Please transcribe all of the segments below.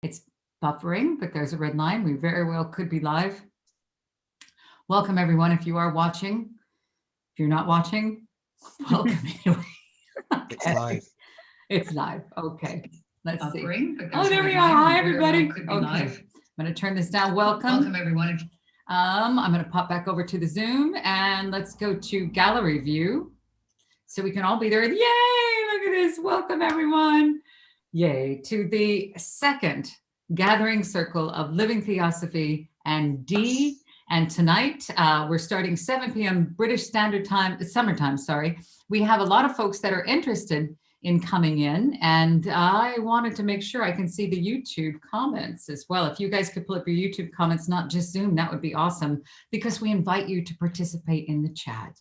It's buffering, but there's a red line. We very well could be live. Welcome, everyone. If you are watching, if you're not watching, welcome anyway. Okay. It's live. It's live. Okay. Let's buffering, see. Oh, there we are. Hi, everybody. Okay. Live. I'm going to turn this down. Welcome, everyone. I'm going to pop back over to the Zoom and let's go to gallery view so we can all be there. Yay! Look at this. Welcome, everyone. Yay to the second gathering circle of Living Theosophy and D. And tonight we're starting 7 p.m. British Standard Time, summertime, sorry. We have a lot of folks that are interested in coming in, and I wanted to make sure I can see the YouTube comments as well. If you guys could pull up your YouTube comments, not just Zoom, that would be awesome, because we invite you to participate in the chat.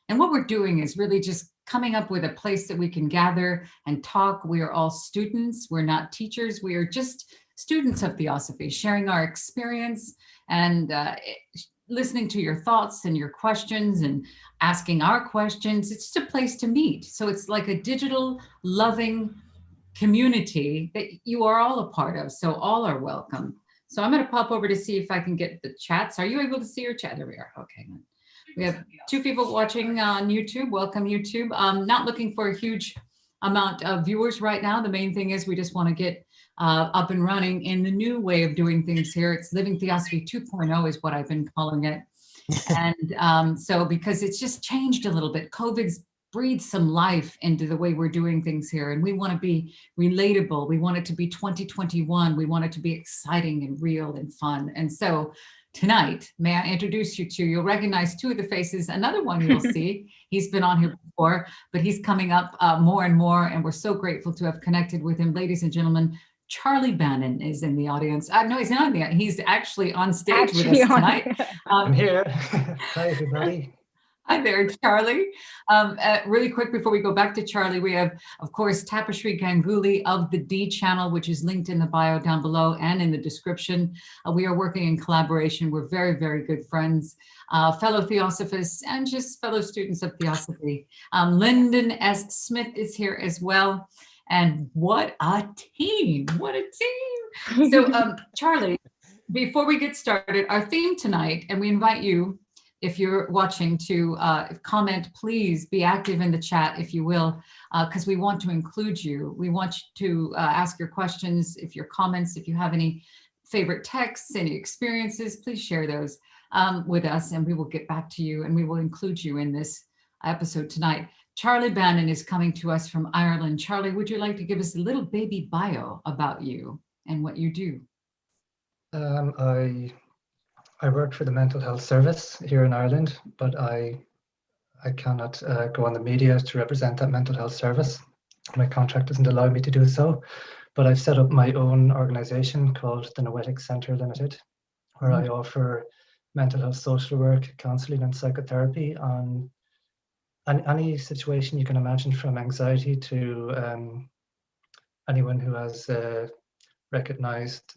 And what we're doing is really just coming up with a place that we can gather and talk. We are all students. We're not teachers. We are just students of Theosophy, sharing our experience and listening to your thoughts and your questions and asking our questions. It's just a place to meet. So it's like a digital, loving community that you are all a part of. So all are welcome. So I'm going to pop over to see if I can get the chats. Are you able to see your chat? There we are. Okay. We have 2 people watching on YouTube. Welcome, YouTube. Not looking for a huge amount of viewers right now. The main thing is we just want to get up and running in the new way of doing things here. It's Living Theosophy 2.0 is what I've been calling it. And so because it's just changed a little bit, COVID's breathed some life into the way we're doing things here. And we want to be relatable. We want it to be 2021. We want it to be exciting and real and fun. And so tonight, may I introduce you to, you'll recognize 2 of the faces. Another one you'll see, he's been on here before, but he's coming up more and more. And we're so grateful to have connected with him. Ladies and gentlemen, Charlie Bannon is in the audience. No, he's not in the, he's actually on stage with us tonight. I'm here. Hi, everybody. Hi there, Charlie. Really quick before we go back to Charlie, we have, of course, Tapashri Ganguly of the D channel, which is linked in the bio down below and in the description. We are working in collaboration. We're very, very good friends, fellow Theosophists, and just fellow students of Theosophy. Lyndon S. Smith is here as well. And what a team, what a team. So Charlie, before we get started, our theme tonight, and we invite you, if you're watching, to comment, please be active in the chat, if you will, because we want to include you. We want you to ask your questions, if your comments, if you have any favorite texts, any experiences, please share those with us and we will get back to you and we will include you in this episode tonight. Charlie Bannon is coming to us from Ireland. Charlie, would you like to give us a little baby bio about you and what you do? I work for the Mental Health Service here in Ireland, but I cannot go on the media to represent that mental health service. My contract doesn't allow me to do so, but I've set up my own organization called the Noetic Centre Limited, where I offer mental health social work, counseling and psychotherapy on any situation you can imagine, from anxiety to anyone who has recognized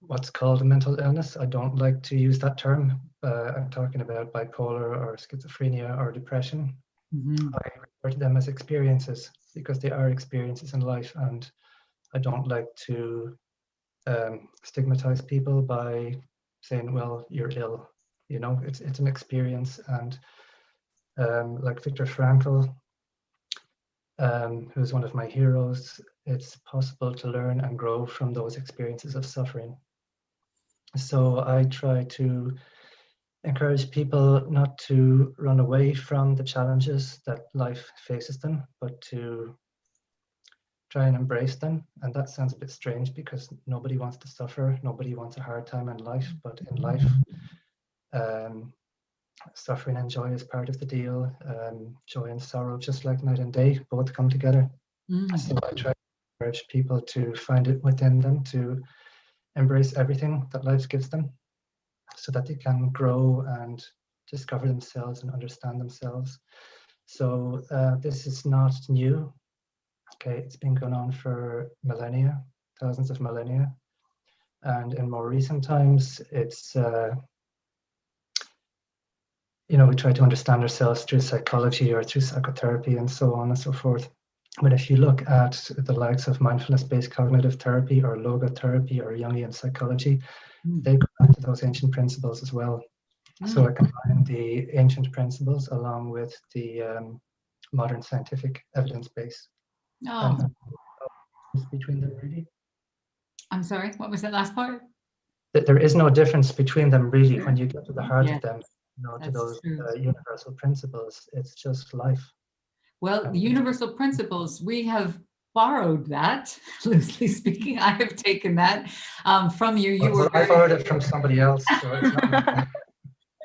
what's called a mental illness. I don't like to use that term. I'm talking about bipolar or schizophrenia or depression. I refer to them as experiences because they are experiences in life, and I don't like to stigmatize people by saying, well, you're ill. You know, it's an experience. And like Viktor Frankl, who's one of my heroes, it's possible to learn and grow from those experiences of suffering. So I try to encourage people not to run away from the challenges that life faces them, but to try and embrace them. And that sounds a bit strange because nobody wants to suffer, nobody wants a hard time in life, but in life, suffering and joy is part of the deal. Joy and sorrow, just like night and day, both come together. So I try to encourage people to find it within them, to embrace everything that life gives them so that they can grow and discover themselves and understand themselves. So this is not new. Okay, it's been going on for millennia, thousands of millennia. And in more recent times, it's, we try to understand ourselves through psychology or through psychotherapy and so on and so forth. But if you look at the likes of mindfulness-based cognitive therapy or logotherapy or Jungian psychology, they go back to those ancient principles as well. So I combine the ancient principles along with the modern scientific evidence base. Oh, Between them, really. I'm sorry, what was that last part? There is no difference between them, really, when you get to the heart of them, to those universal principles. It's just life. Well, the universal principles, we have borrowed that, loosely speaking. I have taken that from you. I borrowed it from somebody else. So it's not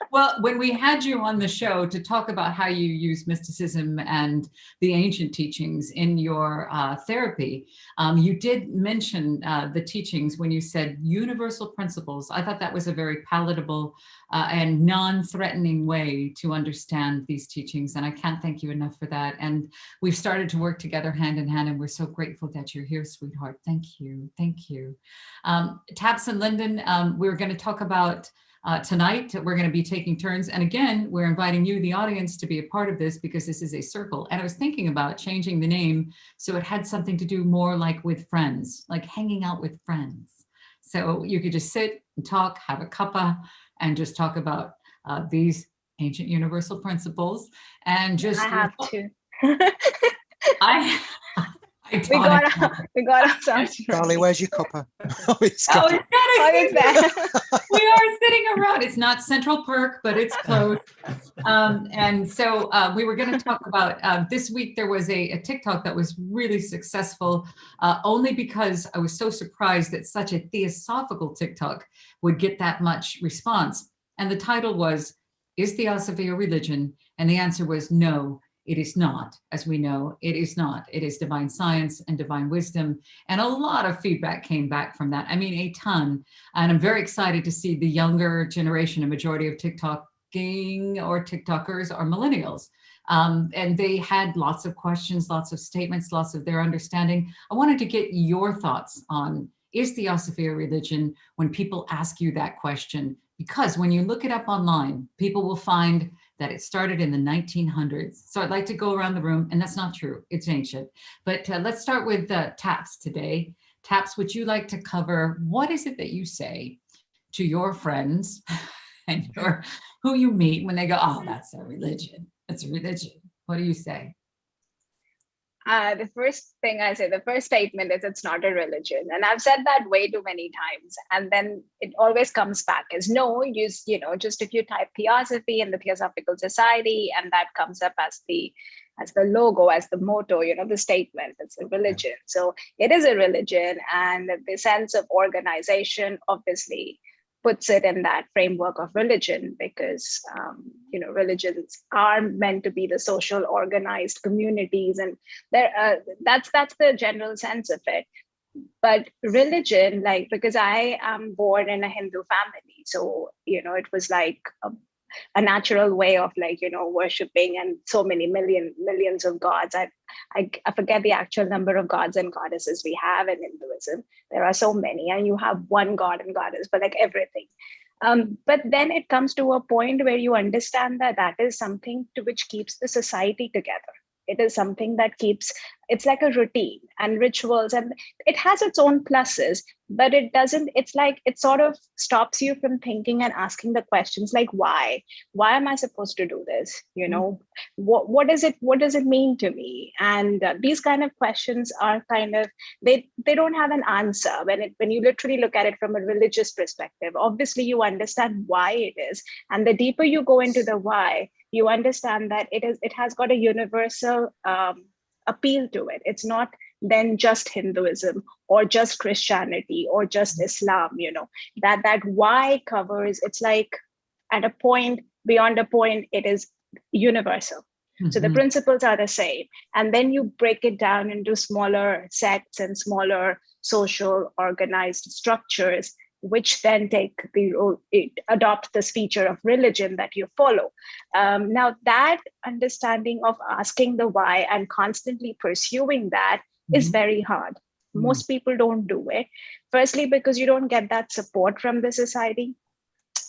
Well, when we had you on the show to talk about how you use mysticism and the ancient teachings in your therapy, you did mention the teachings when you said universal principles. I thought that was a very palatable and non-threatening way to understand these teachings. And I can't thank you enough for that. And we've started to work together hand in hand, and we're so grateful that you're here, sweetheart. Thank you. Thank you. Taps and Lyndon, we're going to talk about tonight. We're going to be taking turns. And again, we're inviting you, the audience, to be a part of this because this is a circle. And I was thinking about changing the name so it had something to do more like with friends, like hanging out with friends. So you could just sit and talk, have a cuppa, and just talk about these ancient universal principles. And just I have to. We got ourselves. Charlie, where's your cuppa? It's there. We are sitting around. It's not Central Perk, but it's close. And so we were going to talk about this week. There was a TikTok that was really successful, only because I was so surprised that such a theosophical TikTok would get that much response. And the title was, "Is Theosophy a religion?" And the answer was no. It is not, as we know, it is not. It is divine science and divine wisdom. And a lot of feedback came back from that. I mean, a ton. And I'm very excited to see the younger generation, a majority of TikToking or TikTokers are millennials. And they had lots of questions, lots of statements, lots of their understanding. I wanted to get your thoughts on, is Theosophy a religion, when people ask you that question? Because when you look it up online, people will find that it started in the 1900s. So I'd like to go around the room, and that's not true, it's ancient. But let's start with Taps today. Taps, would you like to cover, what is it that you say to your friends and who you meet when they go, oh, that's a religion, that's a religion? What do you say? The first thing I say, the first statement is it's not a religion. And I've said that way too many times. And then it always comes back as no, just if you type Theosophy in the Theosophical Society, and that comes up as the logo, as the motto, the statement, it's a religion. So it is a religion, and the sense of organization obviously puts it in that framework of religion, because religions are meant to be the social organized communities, and that's the general sense of it. But religion, because I am born in a Hindu family, so it was like a natural way of worshiping, and so many millions of gods. I forget the actual number of gods and goddesses we have in Hinduism. There are so many, and you have one god and goddess for everything. But then it comes to a point where you understand that is something to which keeps the society together. It is something that it's like a routine and rituals, and it has its own pluses, but it doesn't, it sort of stops you from thinking and asking the questions like, why am I supposed to do this? What does it mean to me? And these kind of questions are they don't have an answer when you literally look at it from a religious perspective. Obviously you understand why it is, and the deeper you go into the why, you understand that it has got a universal appeal to it. It's not then just Hinduism or just Christianity or just Islam, that why covers, it's like at a point, beyond a point, it is universal. Mm-hmm. So the principles are the same. And then you break it down into smaller sects and smaller social organized structures, which then adopt this feature of religion that you follow. Now that understanding of asking the why and constantly pursuing that is very hard. Most people don't do it. Firstly, because you don't get that support from the society.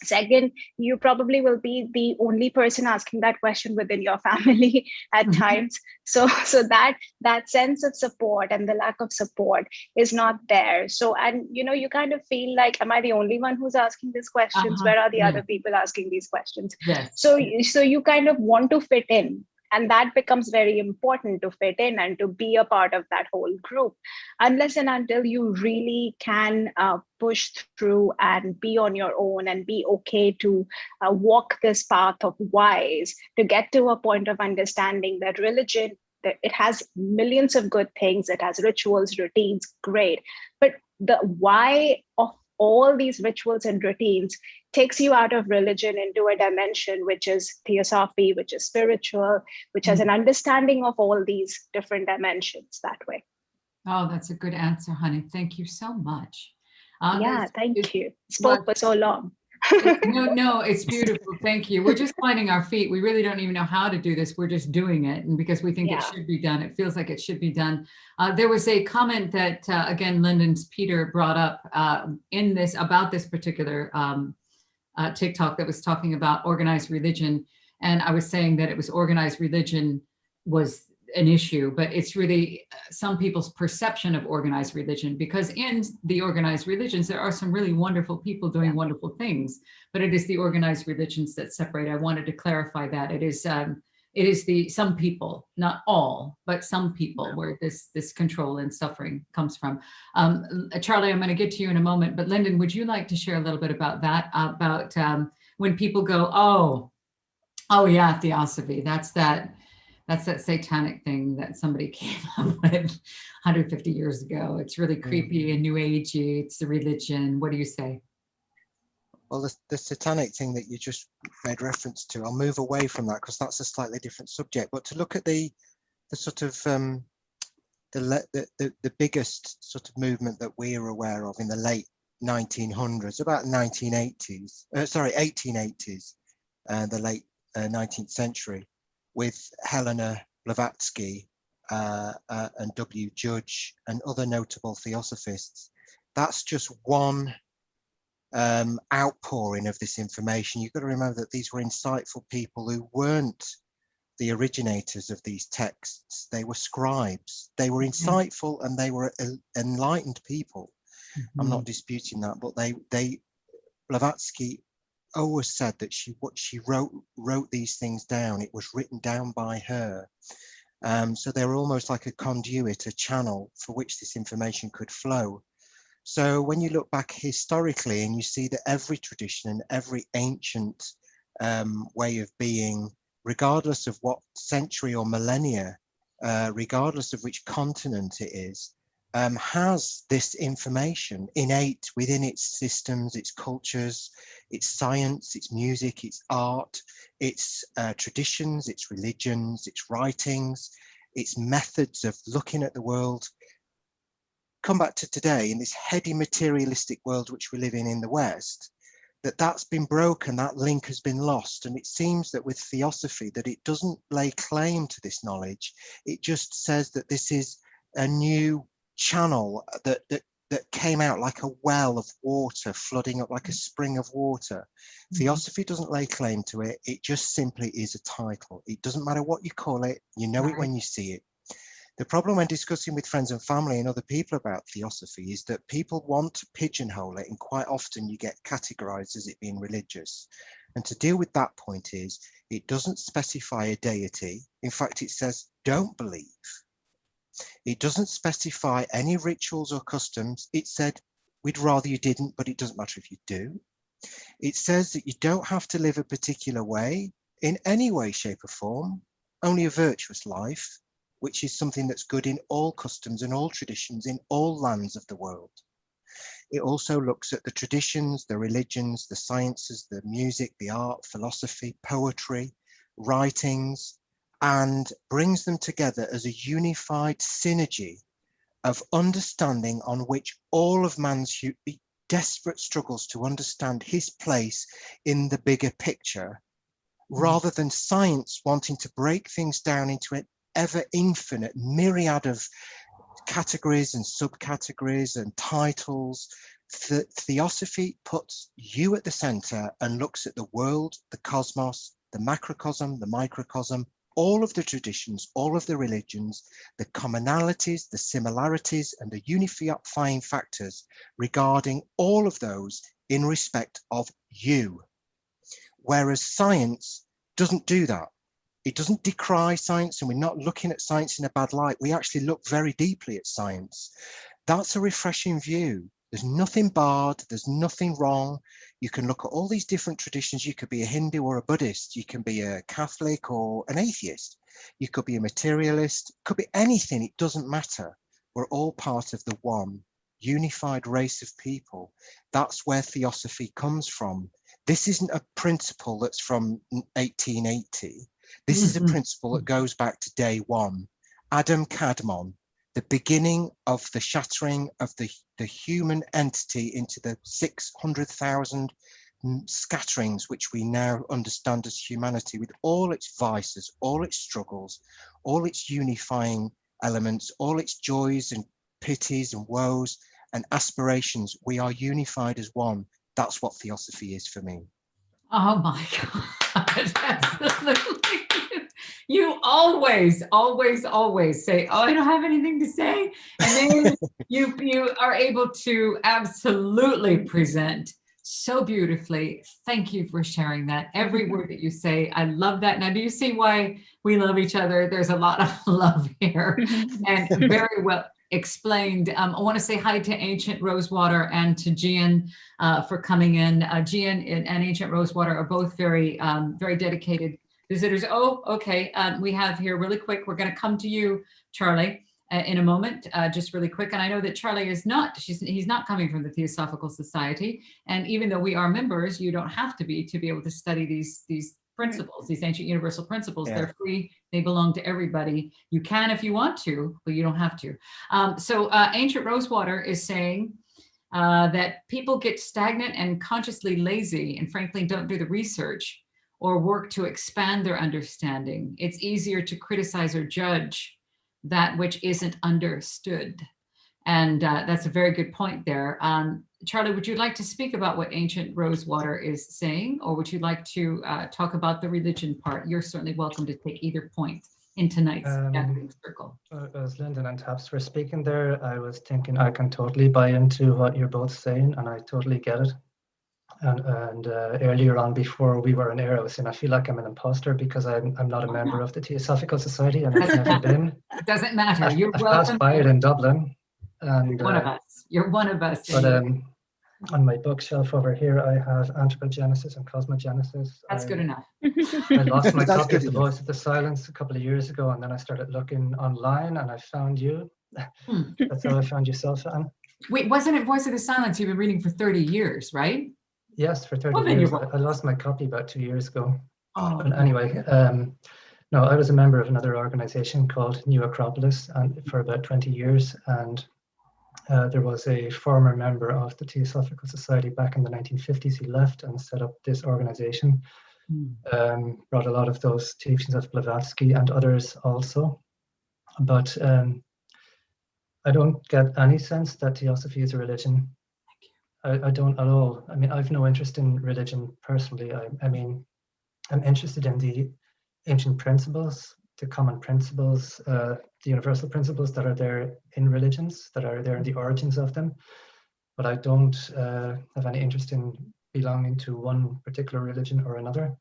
Second, you probably will be the only person asking that question within your family at times. So that sense of support and the lack of support is not there. So, and you kind of feel like, am I the only one who's asking these questions? Where are the other people asking these questions? Yes. So you kind of want to fit in. And that becomes very important, to fit in and to be a part of that whole group, unless and until you really can push through and be on your own and be okay to walk this path of whys, to get to a point of understanding that religion, that it has millions of good things, it has rituals, routines, great. But the why of all these rituals and routines takes you out of religion into a dimension which is theosophy, which is spiritual, which has an understanding of all these different dimensions that way. Oh, that's a good answer, honey. Thank you so much. Thank you. Spoke for so long. No, it's beautiful. Thank you. We're just finding our feet. We really don't even know how to do this. We're just doing it. And because we think it should be done, it feels like it should be done. There was a comment that, again, Lyndon's Peter brought up about this particular TikTok that was talking about organized religion. And I was saying that it was organized religion was an issue, but it's really some people's perception of organized religion, because in the organized religions, there are some really wonderful people doing wonderful things, but it is the organized religions that separate. I wanted to clarify that it is some people, not all, but some people where this control and suffering comes from. Charlie, I'm going to get to you in a moment, but Lyndon, would you like to share a little bit about that, about when people go, oh yeah, Theosophy, that's that satanic thing that somebody came up with 150 years ago. It's really creepy and new agey. It's the religion. What do you say? Well, the satanic thing that you just made reference to, I'll move away from that because that's a slightly different subject. But to look at the sort of the biggest sort of movement that we are aware of in the late 1900s, about 1880s, the late 19th century, with Helena Blavatsky and W. Judge and other notable theosophists. That's just one outpouring of this information. You've got to remember that these were insightful people who weren't the originators of these texts. They were scribes. They were insightful and they were enlightened people. I'm not disputing that, but Blavatsky always said that she wrote these things down. It was written down by her. So they were almost like a conduit, a channel for which this information could flow. So when you look back historically and you see that every tradition and every ancient way of being, regardless of what century or millennia, regardless of which continent it is, has this information innate within its systems, its cultures, its science, its music, its art, its traditions, its religions, its writings, its methods of looking at the world. Come back to today, in this heady materialistic world which we live in the West, that's been broken, that link has been lost. And it seems that with Theosophy, that it doesn't lay claim to this knowledge. It just says that this is a new channel that came out like a well of water flooding up, like a spring of water. Theosophy doesn't lay claim to it. It just simply is a title. It doesn't matter what you call it. You know it when you see it. The problem when discussing with friends and family and other people about Theosophy is that people want to pigeonhole it, and quite often you get categorized as it being religious. And to deal with that point is, it doesn't specify a deity. In fact, it says, don't believe. It doesn't specify any rituals or customs. It said, we'd rather you didn't, but it doesn't matter if you do. It says that you don't have to live a particular way in any way, shape or form, only a virtuous life, which is something that's good in all customs and all traditions in all lands of the world. It also looks at the traditions, the religions, the sciences, the music, the art, philosophy, poetry, writings, and brings them together as a unified synergy of understanding on which all of man's desperate struggles to understand his place in the bigger picture, rather than science wanting to break things down into an ever infinite myriad of categories and subcategories and titles Theosophy puts you at the center and looks at the world, the cosmos, the macrocosm, the microcosm, all of the traditions, all of the religions, the commonalities, the similarities, and the unifying factors regarding all of those in respect of you. Whereas science doesn't do that. It doesn't decry science, and we're not looking at science in a bad light. We actually look very deeply at science. That's a refreshing view. There's nothing bad, there's nothing wrong. You can look at all these different traditions. You could be a Hindu or a Buddhist. You can be a Catholic or an atheist. You could be a materialist. It could be anything. It doesn't matter. We're all part of the one unified race of people. That's where Theosophy comes from. This isn't a principle that's from 1880. This is a principle that goes back to day one. Adam Kadmon, the beginning of the shattering of the human entity into the 600,000 scatterings, which we now understand as humanity, with all its vices, all its struggles, all its unifying elements, all its joys and pities and woes and aspirations. We are unified as one. That's what Theosophy is for me. Oh my God, absolutely. You always say, oh, I don't have anything to say. And then you are able to absolutely present so beautifully. Thank you for sharing that. Every word that you say, I love that. Now, do you see why we love each other? There's a lot of love here and very well explained. I want to say hi to Ancient Rosewater and to Gian for coming in. Gian and Ancient Rosewater are both very dedicated visitors. Oh, okay. We have here really quick. We're going to come to you, Charlie, in a moment, just really quick. And I know that Charlie is not, he's not coming from the Theosophical Society. And even though we are members, you don't have to be able to study these principles, these ancient universal principles. Yeah. They're free. They belong to everybody. You can if you want to, but you don't have to. So Ancient Rosewater is saying that people get stagnant and consciously lazy and frankly don't do the research or work to expand their understanding. It's easier to criticize or judge that which isn't understood. And that's a very good point there. Charlie, would you like to speak about what Ancient Rosewater is saying, or would you like to talk about the religion part? You're certainly welcome to take either point in tonight's gathering circle. As Lyndon and Taps were speaking there, I was thinking I can totally buy into what you're both saying, and I totally get it. And earlier on, before we were on air, I was saying I feel like I'm an imposter because I'm not a member of the Theosophical Society, and I've never been. It doesn't matter. You're I welcome. passed by it in Dublin. And, you're one of us. You're one of us. But on my bookshelf over here, I have Anthropogenesis and Cosmogenesis. That's good enough. I lost my copy of The Voice of the Silence a couple of years ago, and then I started looking online, and I found you. That's how I found yourself, Anne. Wait, wasn't it Voice of the Silence you've been reading for 30 years, right? Yes, for 30 years. I lost my copy about 2 years ago. Oh. But anyway, no, I was a member of another organization called New Acropolis and for about 20 years. And there was a former member of the Theosophical Society back in the 1950s. He left and set up this organization. Brought a lot of those teachings of Blavatsky and others also. But I don't get any sense that Theosophy is a religion. I don't at all. I mean, I've no interest in religion personally. I mean, I'm interested in the ancient principles, the common principles, the universal principles that are there in religions, that are there in the origins of them. But I don't have any interest in belonging to one particular religion or another.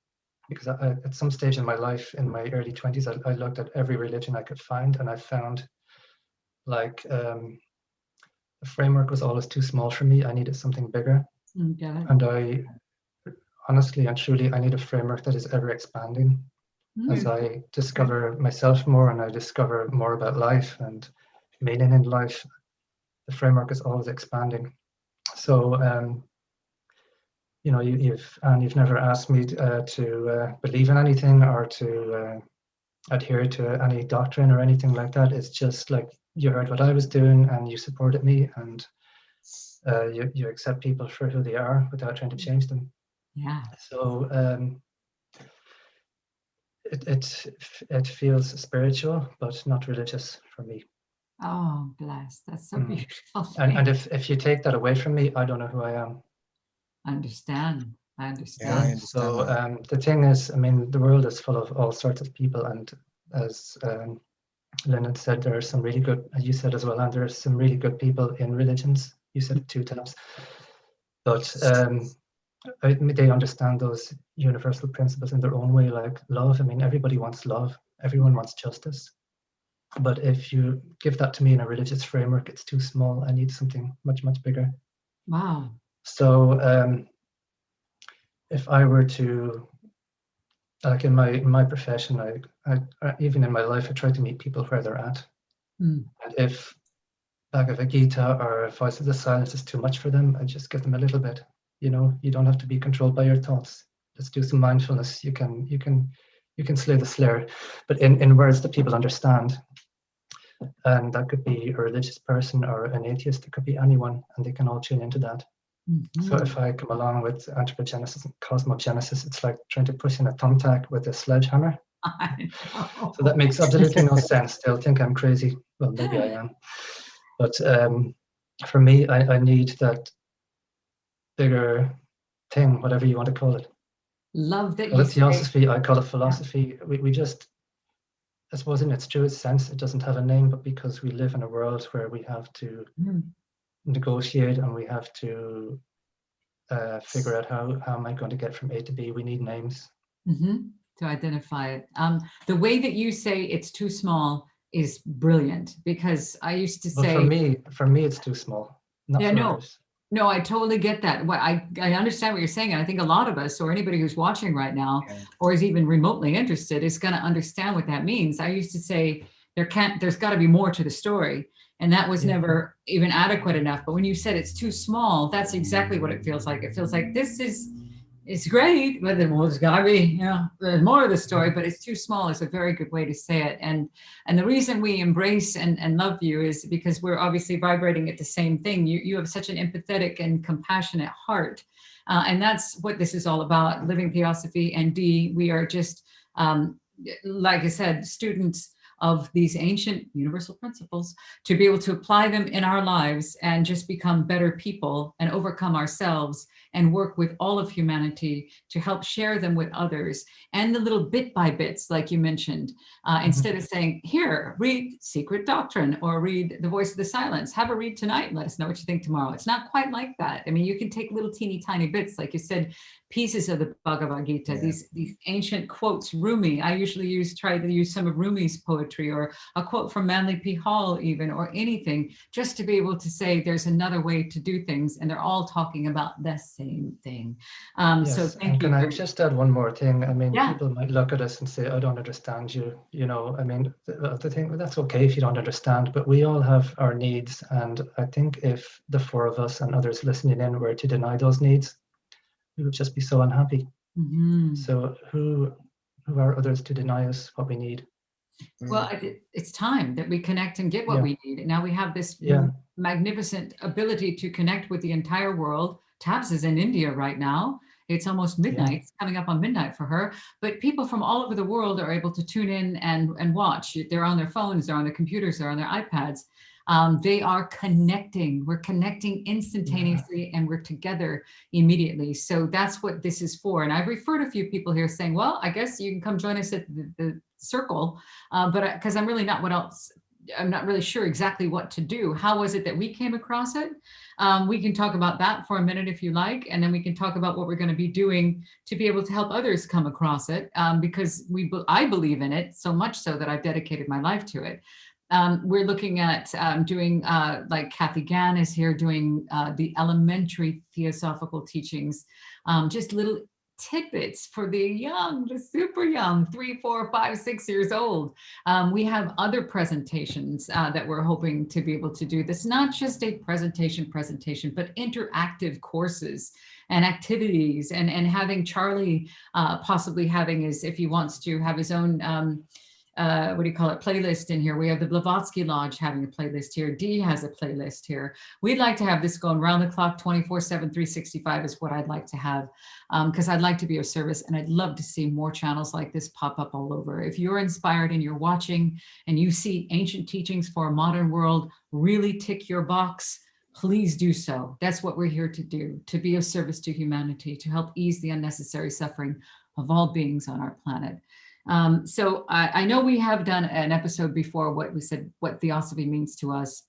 Because at some stage in my life, in my early 20s, I looked at every religion I could find, and I found like the framework was always too small for me. I needed something bigger. And I honestly and truly, I need a framework that is ever expanding. As I discover myself more and I discover more about life and meaning in life, the framework is always expanding. So, you know, you've never asked me to believe in anything or to adhere to any doctrine or anything like that. It's just like you heard what I was doing and you supported me, and you accept people for who they are without trying to change them. Yeah. So it feels spiritual, but not religious for me. Oh, bless. That's so beautiful. And if you take that away from me, I don't know who I am. I understand. I Yeah, I understand. understand So that. the thing is, I mean, the world is full of all sorts of people, and as Lynn had said, there are some really good, as you said as well, and there are some really good people in religions. You said it 2 times, but they understand those universal principles in their own way, like love. I mean, everybody wants love. Everyone wants justice. But if you give that to me in a religious framework, it's too small. I need something much, much bigger. Wow. So if I were to, like in my profession, I even in my life, I try to meet people where they're at. Mm. And if Bhagavad Gita or Voice of the Silence is too much for them, I just give them a little bit. You know, you don't have to be controlled by your thoughts. Let's do some mindfulness. You can slay the slayer, but in words that people understand. And that could be a religious person or an atheist. It could be anyone, and they can all tune into that. So if I come along with anthropogenesis and cosmogenesis, it's like trying to push in a thumbtack with a sledgehammer. I know. So that makes absolutely no sense. They'll think I'm crazy. Well, maybe I am. But for me, I need that bigger thing, whatever you want to call it. Love that Call you it say. theosophy, I call it philosophy. We just, I suppose in its truest sense, it doesn't have a name, but because we live in a world where we have to negotiate and we have to figure out how am I going to get from A to B, we need names. To identify it. The way that you say it's too small is brilliant, because I used to say, for me, it's too small. Not yeah, for no, others. no, I totally get that. What I understand what you're saying. And I think a lot of us, or anybody who's watching right now, or is even remotely interested, is going to understand what that means. I used to say there's got to be more to the story. And that was never even adequate enough. But when you said it's too small, that's exactly what it feels like. It feels like it's great, but there's got to be, there's more of the story, but it's too small is a very good way to say it. And the reason we embrace and love you is because we're obviously vibrating at the same thing. You have such an empathetic and compassionate heart. And that's what this is all about. Living Theosophy and Dhi, we are just, like I said, students of these ancient universal principles, to be able to apply them in our lives and just become better people and overcome ourselves and work with all of humanity to help share them with others. And the little bit by bits, like you mentioned, instead of saying, here, read Secret Doctrine or read The Voice of the Silence, have a read tonight and let us know what you think tomorrow. It's not quite like that. I mean, you can take little teeny tiny bits, like you said, pieces of the Bhagavad Gita, these ancient quotes. Rumi, I usually try to use some of Rumi's poetry, or a quote from Manly P. Hall even, or anything, just to be able to say there's another way to do things, and they're all talking about the same thing. Yes, so thank and you. can I just add one more thing? I mean, Yeah. people might look at us and say, I don't understand you. I mean, the thing, well, that's okay if you don't understand, but we all have our needs. And I think if the 4 of us and others listening in were to deny those needs, we would just be so unhappy. So who are others to deny us what we need? Well, it's time that we connect and get what we need. And now we have this magnificent ability to connect with the entire world. Tabs is in India right now. It's almost midnight. It's coming up on midnight for her. But people from all over the world are able to tune in and watch. They're on their phones, they're on their computers, they're on their iPads. They are connecting. We're connecting instantaneously, and we're together immediately. So that's what this is for. And I've referred a few people here saying, well, I guess you can come join us at the circle, but because I'm not really sure exactly what to do. How was it that we came across it? We can talk about that for a minute if you like, and then we can talk about what we're going to be doing to be able to help others come across it, because I believe in it so much so that I've dedicated my life to it. We're looking at doing, like Kathy Gann is here doing the elementary theosophical teachings, just little tidbits for the young, the super young, 3, 4, 5, 6 years old. We have other presentations that we're hoping to be able to do. That's not just a presentation, but interactive courses and activities, and having Charlie possibly having if he wants to have his own what do you call it, playlist in here. We have the Blavatsky Lodge having a playlist here. Dee has a playlist here. We'd like to have this going round the clock, 24/7, 365 is what I'd like to have, because I'd like to be of service, and I'd love to see more channels like this pop up all over. If you're inspired and you're watching and you see ancient teachings for a modern world really tick your box, please do so. That's what we're here to do, to be of service to humanity, to help ease the unnecessary suffering of all beings on our planet. So I know we have done an episode before what we said, what Theosophy means to us,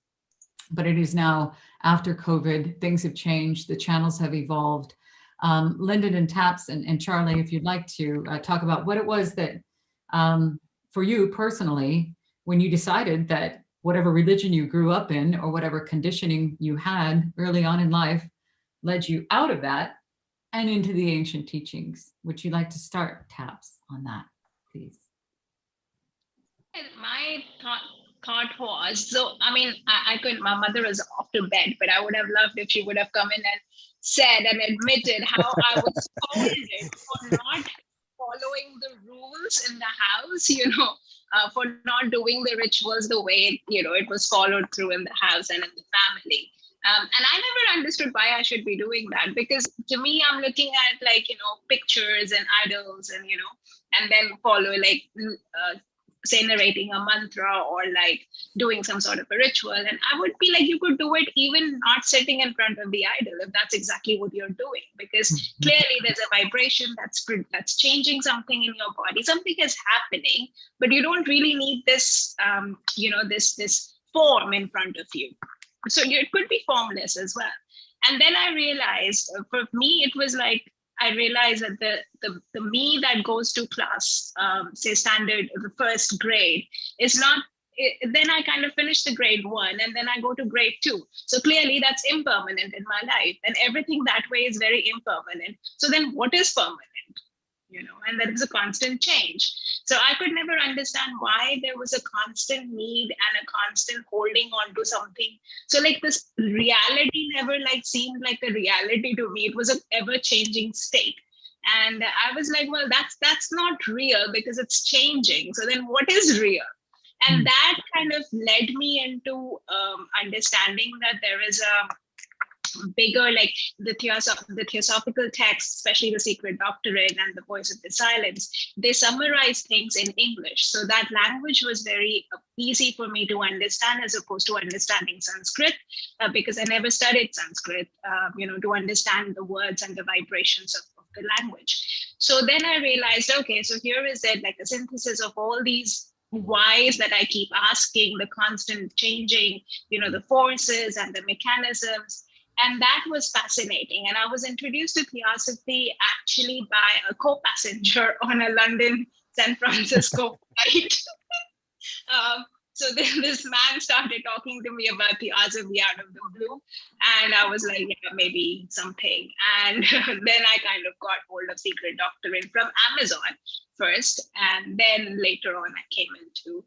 but it is now after COVID, things have changed, the channels have evolved. Lyndon and Taps and Charlie, if you'd like to talk about what it was that for you personally, when you decided that whatever religion you grew up in or whatever conditioning you had early on in life led you out of that and into the ancient teachings. Would you like to start, Taps, on that, please? My thought was, so I mean, I couldn't, my mother was off to bed, but I would have loved if she would have come in and said and admitted how I was scolded for not following the rules in the house, for not doing the rituals the way, it was followed through in the house and in the family. And I never understood why I should be doing that, because to me, I'm looking at pictures and idols and, and then follow say narrating a mantra or doing some sort of a ritual. And I would be like, you could do it even not sitting in front of the idol if that's exactly what you're doing, because clearly there's a vibration that's changing something in your body. Something is happening, but you don't really need this, this form in front of you. So it could be formless as well. And then I realized, for me, it was like, I realized that the me that goes to class, say standard, the first grade, is not, then I kind of finish the grade 1 and then I go to grade 2. So clearly that's impermanent in my life, and everything that way is very impermanent. So then what is permanent? And there is a constant change. So I could never understand why there was a constant need and a constant holding on to something. So this reality never seemed like a reality to me. It was an ever-changing state. And I was like, well, that's not real because it's changing. So then what is real? And that kind of led me into understanding that there is a bigger, the theosophical texts, especially the Secret Doctrine and the Voice of the Silence, they summarize things in English. So that language was very easy for me to understand as opposed to understanding Sanskrit, because I never studied Sanskrit, to understand the words and the vibrations of the language. So then I realized, okay, so here is it, a synthesis of all these whys that I keep asking, the constant changing, the forces and the mechanisms. And that was fascinating. And I was introduced to Theosophy actually by a co-passenger on a London-San Francisco flight. So this man started talking to me about Theosophy out of the blue. And I was like, yeah, maybe something. And then I kind of got hold of Secret Doctrine from Amazon first. And then later on, I came into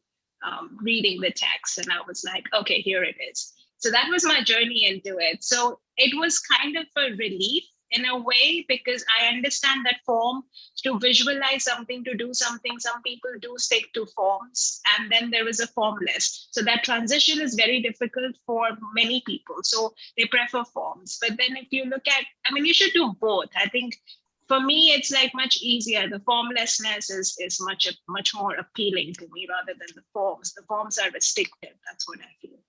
reading the text. And I was like, okay, here it is. So that was my journey into it. So it was kind of a relief in a way, because I understand that form, to visualize something, to do something, some people do stick to forms, and then there is a formless. So that transition is very difficult for many people. So they prefer forms. But then if you look at, you should do both. I think for me, it's much easier. The formlessness is much more appealing to me rather than the forms. The forms are restrictive. That's what I feel.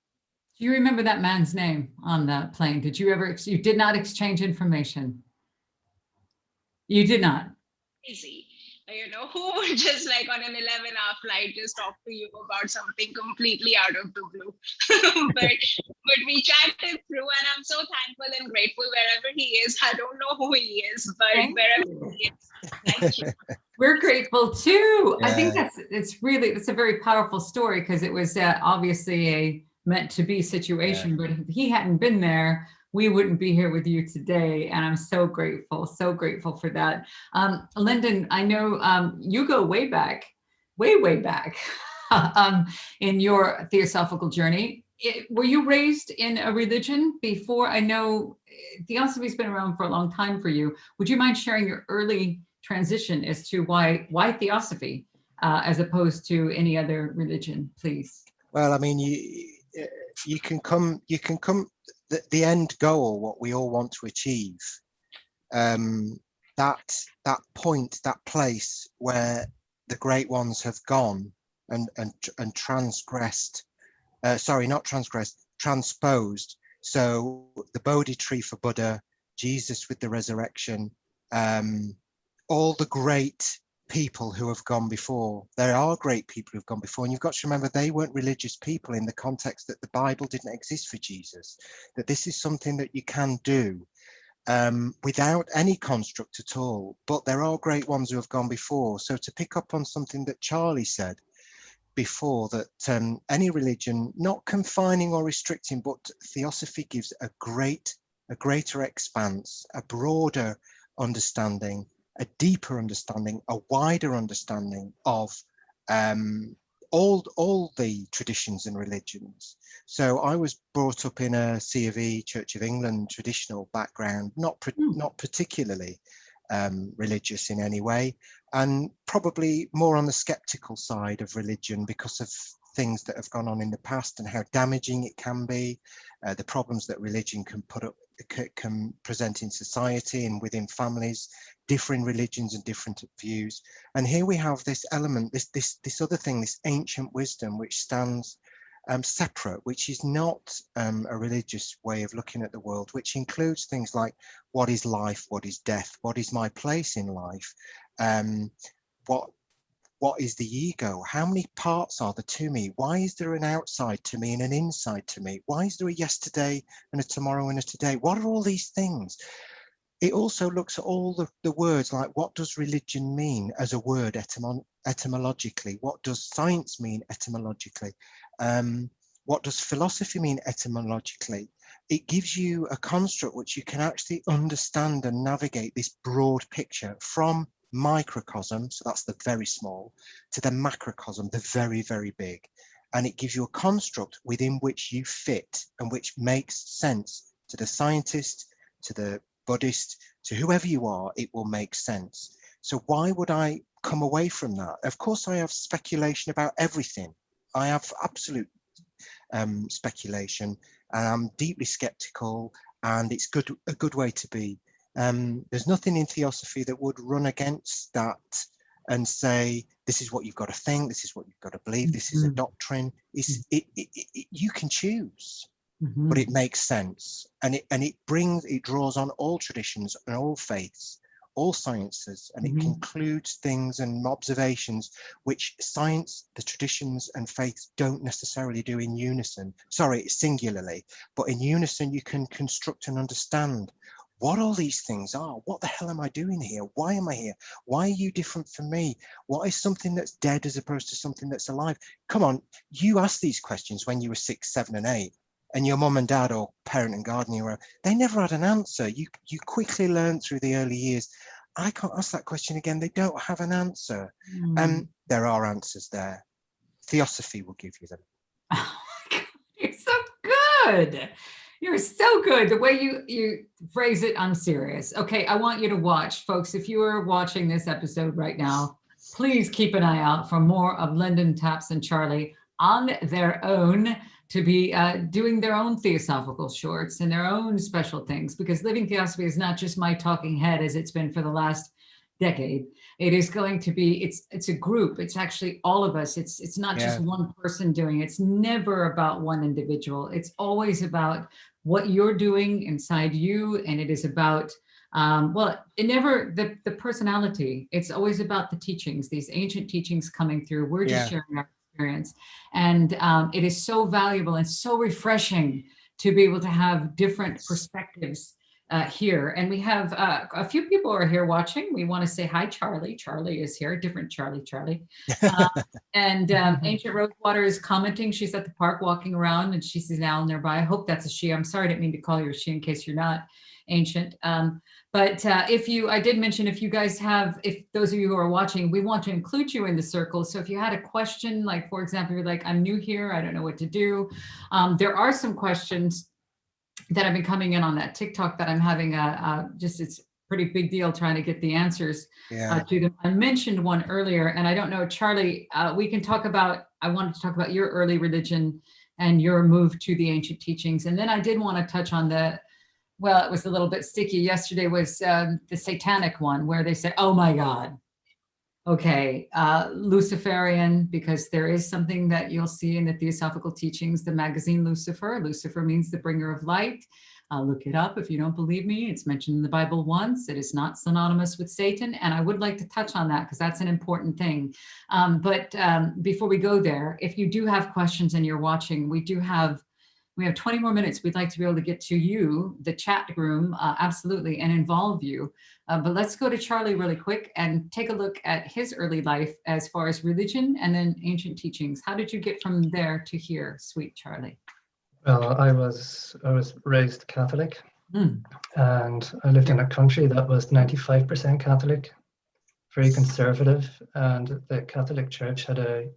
Do you remember that man's name on the plane? Did you ever, you did not exchange information? You did not? Easy. Who would just on an 11-hour flight just talk to you about something completely out of the blue? but we chatted through, and I'm so thankful and grateful wherever he is. I don't know who he is, but wherever he is, thank you. We're grateful too. Yeah. I think it's a very powerful story, because it was obviously a meant to be situation, but if he hadn't been there, we wouldn't be here with you today. And I'm so grateful for that. Lyndon, I know you go way back in your theosophical journey. Were you raised in a religion before? I know Theosophy's been around for a long time for you. Would you mind sharing your early transition as to why Theosophy? as opposed to any other religion, please? Well, I mean, you can come, the end goal, what we all want to achieve, that point, that place where the great ones have gone and transgressed, sorry, not transgressed, transposed. So the Bodhi tree for Buddha, Jesus with the resurrection, all the great people who have gone before. There are great people who've gone before, and you've got to remember they weren't religious people in the context that the Bible didn't exist for Jesus, that this is something that you can do without any construct at all. But there are great ones who have gone before. So to pick up on something that Charlie said before, that any religion, not confining or restricting, but Theosophy gives a greater expanse, a broader understanding, a deeper understanding, a wider understanding of all the traditions and religions. So I was brought up in a C of E, Church of England traditional background, not particularly religious in any way, and probably more on the skeptical side of religion because of things that have gone on in the past and how damaging it can be, the problems that religion can present in society and within families, differing religions and different views. And here we have this element, this other thing, this ancient wisdom which stands separate, which is not a religious way of looking at the world, which includes things like what is life, what is death, what is my place in life, what is the ego? How many parts are there to me? Why is there an outside to me and an inside to me? Why is there a yesterday and a tomorrow and a today? What are all these things? It also looks at all the words, like what does religion mean as a word etymologically? What does science mean etymologically? What does philosophy mean etymologically? It gives you a construct which you can actually understand and navigate this broad picture from microcosm, so that's the very small, to the macrocosm, the very, very big. And it gives you a construct within which you fit and which makes sense to the scientist, to the Buddhist, to whoever you are. It will make sense. So why would I come away from that? Of course, I have speculation about everything. I have absolute speculation, and I'm deeply skeptical, and it's a good way to be. There's nothing in Theosophy that would run against that and say, this is what you've got to think, this is what you've got to believe, this is a doctrine. You can choose, but it makes sense. And it draws on all traditions and all faiths, all sciences, and it concludes things and observations which science, the traditions and faiths don't necessarily do in unison. Sorry, singularly, but in unison you can construct and understand what all these things are. What the hell am I doing here? Why am I here? Why are you different from me? What is something that's dead as opposed to something that's alive? Come on, you asked these questions when you were 6, 7 and 8, and your mum and dad or parent and guardian, they never had an answer. You quickly learned through the early years, I can't ask that question again. They don't have an answer. And there are answers there. Theosophy will give you them. Oh my God, you're so good. You're so good. The way you phrase it, I'm serious. Okay, I want you to watch, folks. If you are watching this episode right now, please keep an eye out for more of Lyndon, Taps, and Charlie on their own, to be doing their own theosophical shorts and their own special things, because Living Theosophy is not just my talking head as it's been for the last decade. It is going to be, it's a group. It's actually all of us. It's not just one person doing it. It's never about one individual. It's always about what you're doing inside you. And it is about, it never, the personality, it's always about the teachings, these ancient teachings coming through. We're just sharing our experience. And it is so valuable and so refreshing to be able to have different perspectives here. And we have a few people are here watching. We want to say hi, Charlie. Charlie is here, different Charlie. And Ancient Rosewater is commenting. She's at the park walking around and she sees an owl nearby. I hope that's a she. I'm sorry, I didn't mean to call you a she in case you're not Ancient. But I did mention, if you guys have, if those of you who are watching, we want to include you in the circle. So if you had a question, like, for example, you're like, I'm new here, I don't know what to do. There are some questions that have been coming in on that TikTok that I'm having it's pretty big deal trying to get the answers to them. I mentioned one earlier, and I don't know, Charlie, we can talk about, I wanted to talk about your early religion and your move to the ancient teachings. And then I did want to touch on well, it was a little bit sticky. Yesterday was the satanic one where they said, oh my God. Okay, Luciferian, because there is something that you'll see in the Theosophical teachings, the magazine Lucifer. Lucifer means the bringer of light. Look it up if you don't believe me. It's mentioned in the Bible once. It is not synonymous with Satan. And I would like to touch on that because that's an important thing. But before we go there, if you do have questions and you're watching, we have 20 more minutes. We'd like to be able to get to you, the chat room, absolutely, and involve you. But let's go to Charlie really quick and take a look at his early life as far as religion and then ancient teachings. How did you get from there to here, sweet Charlie? Well, I was raised Catholic, and I lived in a country that was 95% Catholic, very conservative, and the Catholic Church had a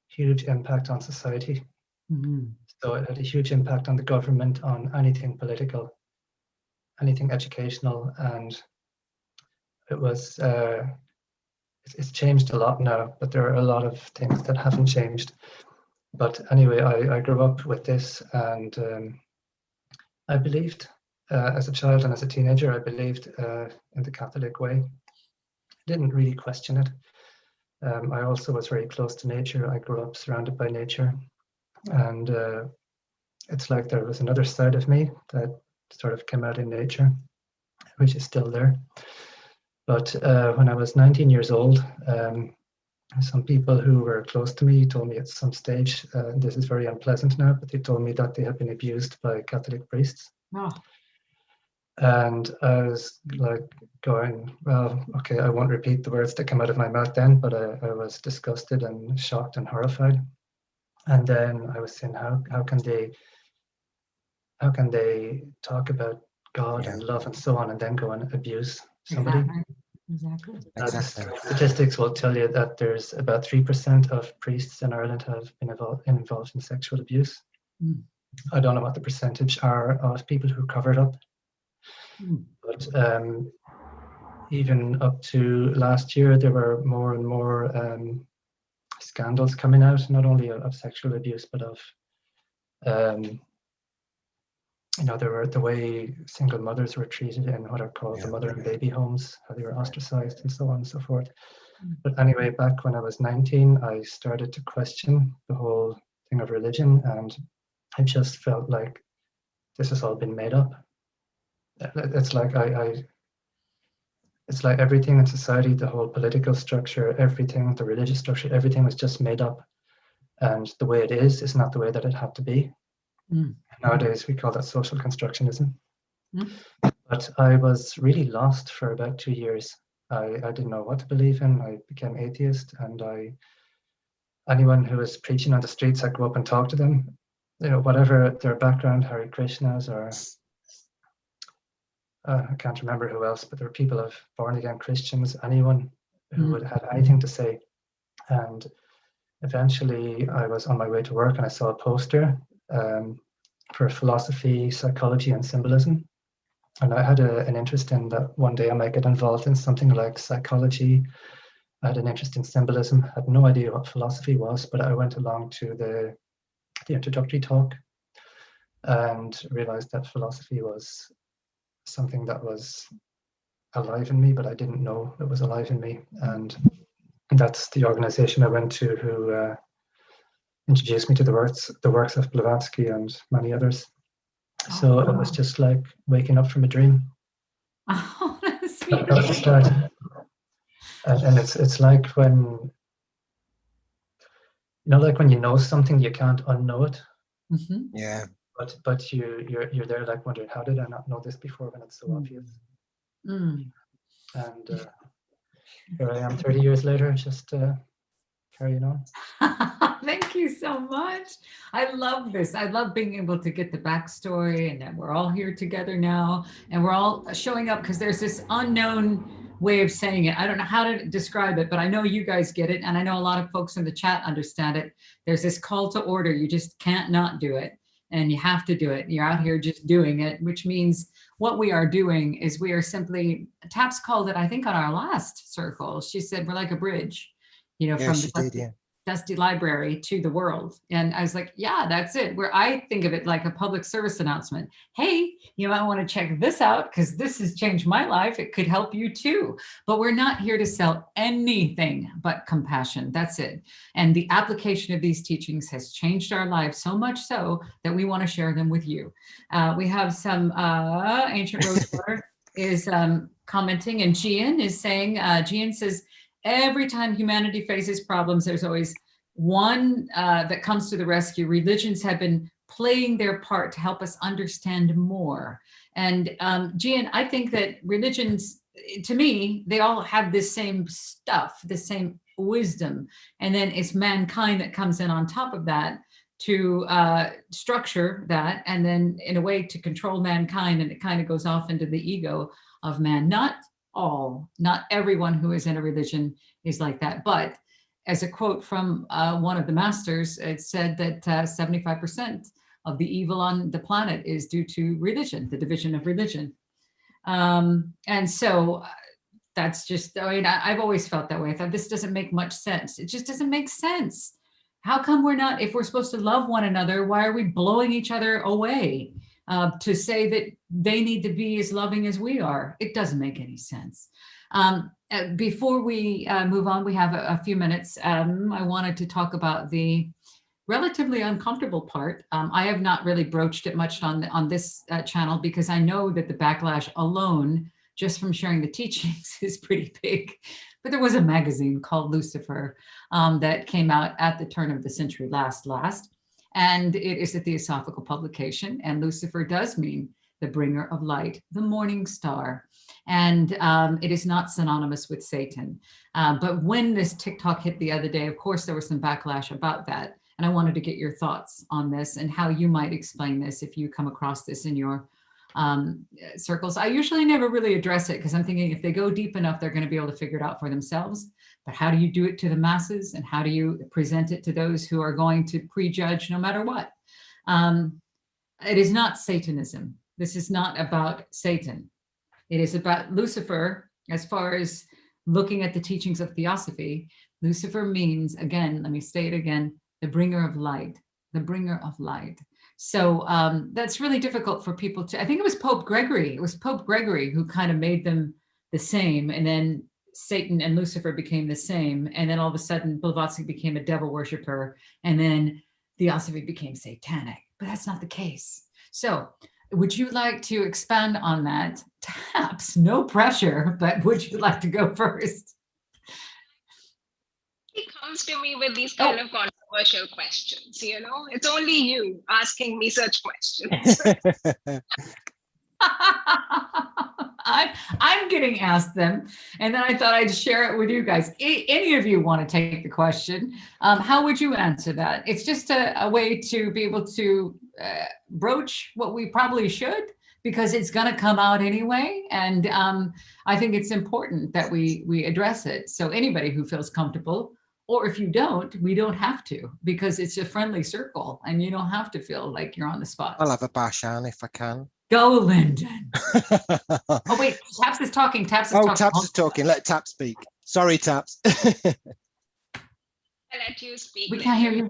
huge impact on society. So it had a huge impact on the government, on anything political, anything educational, and it was it's changed a lot now, but there are a lot of things that haven't changed. But anyway, I grew up with this, and I believed as a child and as a teenager, I believed in the Catholic way. I didn't really question it. I also was very close to nature. I grew up surrounded by nature, and it's like there was another side of me that sort of came out in nature, which is still there. But when I was 19 years old, some people who were close to me told me at some stage, this is very unpleasant now, but they told me that they had been abused by Catholic priests. Oh. And I was like going, well, okay, I won't repeat the words that came out of my mouth then, but I was disgusted and shocked and horrified. And then I was saying, how can they talk about God and love and so on, and then go and abuse somebody? Exactly. Statistics will tell you that there's about 3% of priests in Ireland have been involved in sexual abuse. I don't know what the percentage are of people who cover it up, but even up to last year, there were more and more scandals coming out, not only of sexual abuse, but of there were the way single mothers were treated in what are called the mother and baby homes, how they were ostracized and so on and so forth. But anyway, back when I was 19, I started to question the whole thing of religion, and I just felt like this has all been made up. It's like it's like everything in society, the whole political structure, everything, the religious structure, everything was just made up. And the way it is not the way that it had to be. Nowadays, we call that social constructionism. But I was really lost for about 2 years. I didn't know what to believe in. I became atheist, and anyone who was preaching on the streets, I'd go up and talk to them. Whatever their background, Hare Krishnas, or I can't remember who else, but there were people of born-again Christians, anyone who would have anything to say. And eventually, I was on my way to work, and I saw a poster for philosophy, psychology, and symbolism. And I had an interest in that one day I might get involved in something like psychology. I had an interest in symbolism, had no idea what philosophy was, but I went along to the introductory talk and realized that philosophy was something that was alive in me, but I didn't know it was alive in me. And that's the organization I went to who introduced me to the works of Blavatsky and many others. So it was just like waking up from a dream. Oh, that's sweet. That was the start. And it's like when, like when you know something, you can't unknow it. Yeah. But you're there like wondering, how did I not know this before when it's so obvious? And here I am 30 years later, just carrying on. Thank you so much. I love this. I love being able to get the backstory, and that we're all here together now, and we're all showing up because there's this unknown way of saying it. I don't know how to describe it, but I know you guys get it, and I know a lot of folks in the chat understand it. There's this call to order. You just can't not do it, and you have to do it. You're out here just doing it, which means what we are doing is we are simply, Taps called it, I think on our last circle, she said, we're like a bridge, you know, Yeah, from she the did, yeah. dusty library to the world. And I was like, yeah, that's it. Where I think of it like a public service announcement. Hey, you might want to check this out because this has changed my life. It could help you too. But we're not here to sell anything but compassion. That's it. And the application of these teachings has changed our lives so much so that we want to share them with you. We have some Ancient Rosewater is commenting, and Gian is saying, Gian says, every time humanity faces problems, there's always one that comes to the rescue. Religions have been playing their part to help us understand more. And Gian, I think that religions, to me, they all have this same stuff, the same wisdom. And then it's mankind that comes in on top of that to structure that, and then in a way to control mankind. And it kind of goes off into the ego of man. Not everyone who is in a religion is like that. But as a quote from one of the masters, it said that 75% of the evil on the planet is due to religion, the division of religion. And so that's just, I mean, I've always felt that way. I thought this doesn't make much sense. It just doesn't make sense. How come we're not, if we're supposed to love one another, why are we blowing each other away? To say that they need to be as loving as we are. It doesn't make any sense. Before we move on, we have a few minutes. I wanted to talk about the relatively uncomfortable part. I have not really broached it much on this channel because I know that the backlash alone, just from sharing the teachings, is pretty big. But there was a magazine called Lucifer that came out at the turn of the century last. And it is a theosophical publication. And Lucifer does mean the bringer of light, the morning star. And it is not synonymous with Satan. But when this TikTok hit the other day, of course, there was some backlash about that. And I wanted to get your thoughts on this and how you might explain this if you come across this in your circles. I usually never really address it because I'm thinking if they go deep enough, they're going to be able to figure it out for themselves. But how do you do it to the masses, and how do you present it to those who are going to prejudge no matter what? It is not Satanism. This is not about Satan. It is about Lucifer. As far as looking at the teachings of Theosophy, Lucifer means, again, let me say it again, the bringer of light, the bringer of light. So that's really difficult for people to, I think it was Pope Gregory. It was Pope Gregory who kind of made them the same. And then Satan and Lucifer became the same. And then all of a sudden, Blavatsky became a devil worshiper. And then Theosophy became satanic. But that's not the case. So would you like to expand on that? Taps, no pressure, but would you like to go first? He comes to me with these kind of controversial questions, you know? It's only you asking me such questions. I'm getting asked them, and then I thought I'd share it with you guys. Any of you want to take the question? How would you answer that? It's just a way to be able to broach what we probably should, because it's going to come out anyway. And I think it's important that we address it. So anybody who feels comfortable, or if you don't, we don't have to, because it's a friendly circle and you don't have to feel like you're on the spot. I'll have a bash, Anne, if I can. Go, Lyndon. Oh, wait, Taps is talking. Taps is talking. Taps is talking. Let Taps speak. Sorry, Taps. I'll let you speak. We can't hear you.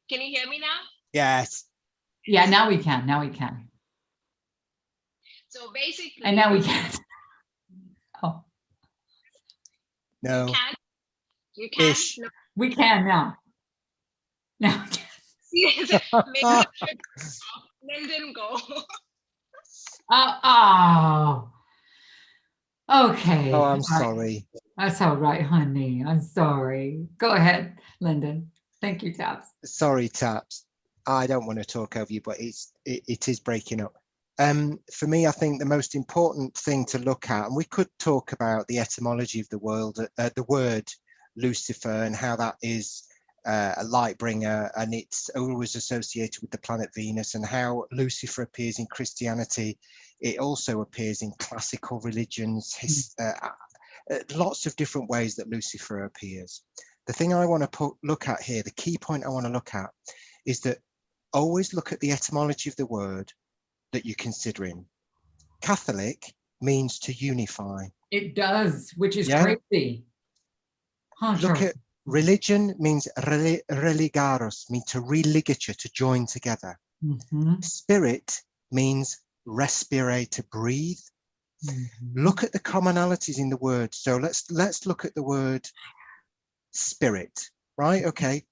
Can you hear me now? Yes. Yeah, now we can. Now we can. So basically. And now we can't. Oh. No. You can? Ish. No. We can now. Now we can. Lyndon, go. Oh. Okay. Oh, I'm sorry. That's all right, honey. I'm sorry. Go ahead, Lyndon. Thank you, Taps. Sorry, Taps. I don't want to talk over you, but it is breaking up. For me, I think the most important thing to look at, and we could talk about the etymology of the word Lucifer, and how that is a light bringer, and it's always associated with the planet Venus, and how Lucifer appears in Christianity. It also appears in classical religions, lots of different ways that Lucifer appears. The thing I want to look at here, the key point I want to look at, is that always look at the etymology of the word that you're considering. Catholic means to unify. It does, which is Yeah. crazy. Huh, Look Charlie? at religion means religaros, means to religature, to join together. Mhm, Spirit means respirate, to breathe. mhm. Look at the commonalities in the word. So let's look at the word spirit, right? Okay.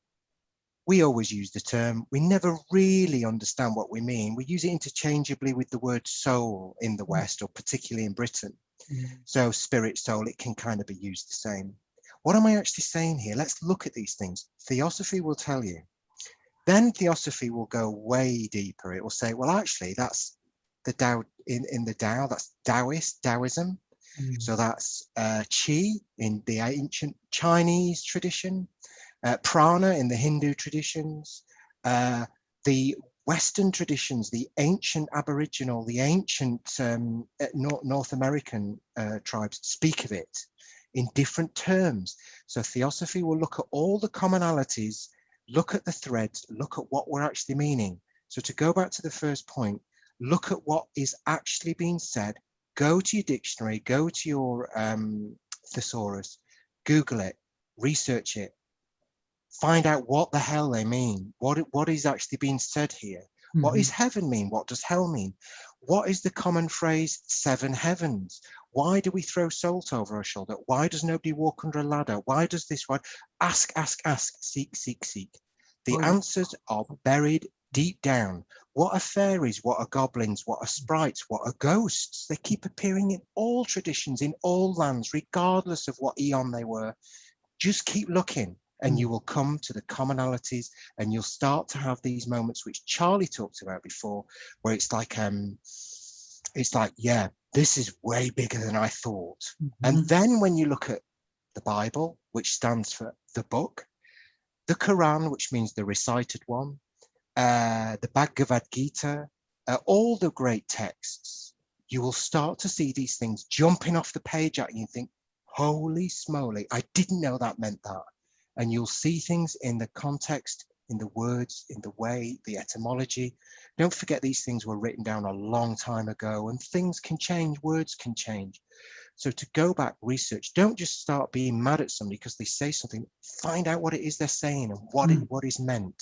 We always use the term. We never really understand what we mean. We use it interchangeably with the word soul in the West, or particularly in Britain. So spirit, soul, it can kind of be used the same. What am I actually saying here? Let's look at these things. Theosophy will tell you. Then Theosophy will go way deeper. It will say, well, actually, that's the Tao in the Tao, that's Taoism. So that's Qi in the ancient Chinese tradition, prana in the Hindu traditions, the Western traditions, the ancient Aboriginal, the ancient North American tribes speak of it in different terms. So Theosophy will look at all the commonalities, look at the threads, look at what we're actually meaning. So to go back to the first point, look at what is actually being said, go to your dictionary, go to your thesaurus, Google it, research it, find out what the hell they mean. What is actually being said here? What is heaven mean? What does hell mean? What is the common phrase, seven heavens? Why do we throw salt over our shoulder? Why does nobody walk under a ladder? Why does this one? Ask, seek, seek, seek. The answers are buried deep down. What are fairies? What are goblins? What are sprites? What are ghosts? They keep appearing in all traditions, in all lands, regardless of what eon they were. Just keep looking, and you will come to the commonalities, and you'll start to have these moments which Charlie talked about before, where it's like, yeah, this is way bigger than I thought. And then when you look at the Bible, which stands for the book, the Quran, which means the recited one, the Bhagavad Gita, all the great texts, you will start to see these things jumping off the page at you and think, holy smoly, I didn't know that meant that. And you'll see things in the context, in the words, in the way, the etymology. Don't forget, these things were written down a long time ago, and things can change, words can change. So to go back, research, don't just start being mad at somebody because they say something. Find out what it is they're saying and what is meant.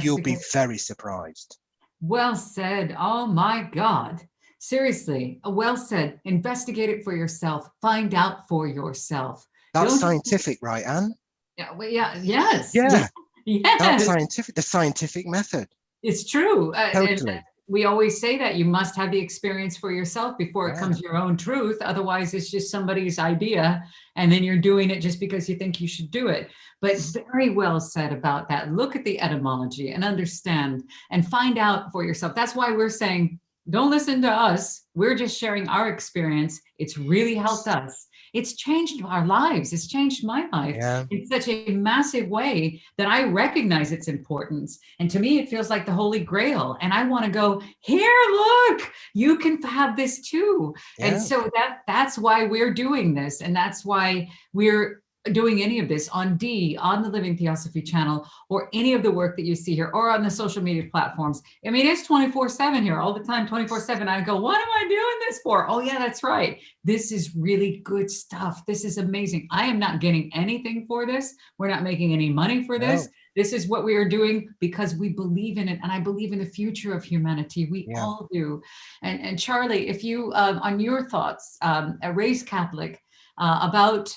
You'll be very surprised. Well said. Oh my God. Seriously, well said. Investigate it for yourself. Find out for yourself. That's scientific, right, Anne? Yeah. Well, yeah. Yes. Yeah. Yes. That's scientific. The scientific method. It's true. Totally. And we always say that you must have the experience for yourself before it comes your own truth. Otherwise, it's just somebody's idea, and then you're doing it just because you think you should do it. But very well said about that. Look at the etymology and understand and find out for yourself. That's why we're saying, don't listen to us. We're just sharing our experience. It's really helped us. It's changed our lives. It's changed my life in such a massive way that I recognize its importance. And to me, it feels like the Holy Grail. And I want to go, here, look, you can have this too. And so that's why we're doing this. And that's why we're doing any of this on the Living Theosophy channel, or any of the work that you see here, or on the social media platforms. I mean, it's 24/7 here, all the time, 24/7. I go, what am I doing this for? Oh yeah, that's right. This is really good stuff. This is amazing. I am not getting anything for this. We're not making any money for this. This is what we are doing because we believe in it. And I believe in the future of humanity. We all do. And Charlie, if you, on your thoughts, a raised Catholic, about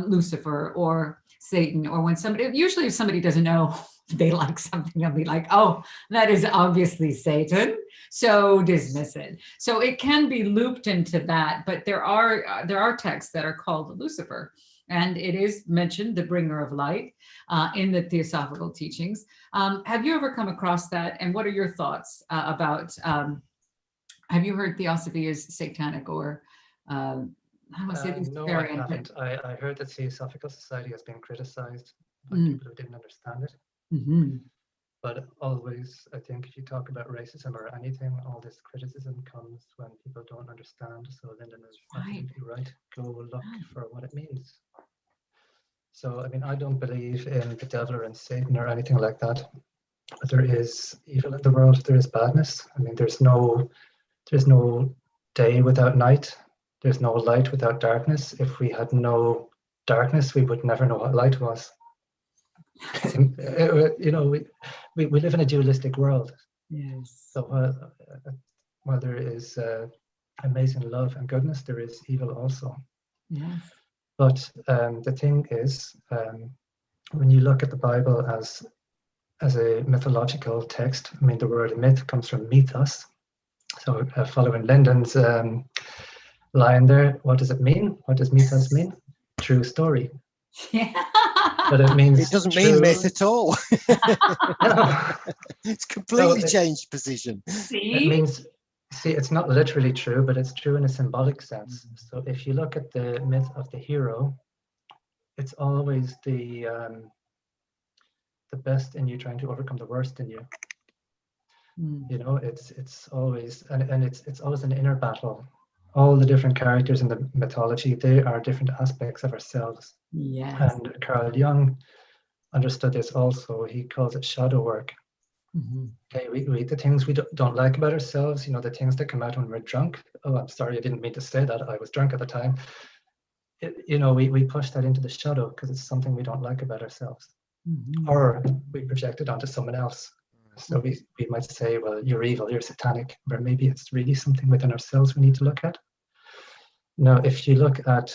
Lucifer or Satan, or when somebody, usually if somebody doesn't know they like something, they'll be like, oh, that is obviously Satan, so dismiss it. So it can be looped into that, but there are texts that are called Lucifer, and it is mentioned, the bringer of light, in the Theosophical teachings. Have you ever come across that, and what are your thoughts about, have you heard Theosophy is satanic, or no, I haven't. I heard that Theosophical Society has been criticized by people who didn't understand it. But always, I think if you talk about racism or anything, all this criticism comes when people don't understand. So Lyndon is absolutely right. Go look for what it means. So, I mean, I don't believe in the devil or in Satan or anything like that. But there is evil in the world. There is badness. I mean, there's no there's no day without night. There's no light without darkness. If we had no darkness, we would never know what light was. You know, we live in a dualistic world. Yes. So while there is amazing love and goodness, there is evil also. Yes. But the thing is, when you look at the Bible as a mythological text, I mean, the word myth comes from mythos. So following Lyndon's line there, what does it mean? What does mythos mean? True story. Yeah. But it means It doesn't true. mean myth at all. No. It's completely No, changed position. It See? means, see, it's not literally true, but it's true in a symbolic sense. So if you look at the myth of the hero, it's always the best in you trying to overcome the worst in you. You know, it's always, and it's always an inner battle. All the different characters in the mythology, they are different aspects of ourselves. Yes. And Carl Jung understood this also. He calls it shadow work. Okay, we the things we don't like about ourselves, you know, the things that come out when we're drunk. Oh, I'm sorry, I didn't mean to say that. I was drunk at the time. You know, we push that into the shadow because it's something we don't like about ourselves. Or we project it onto someone else. So we might say, well, you're evil, you're satanic, where maybe it's really something within ourselves we need to look at. Now, if you look at,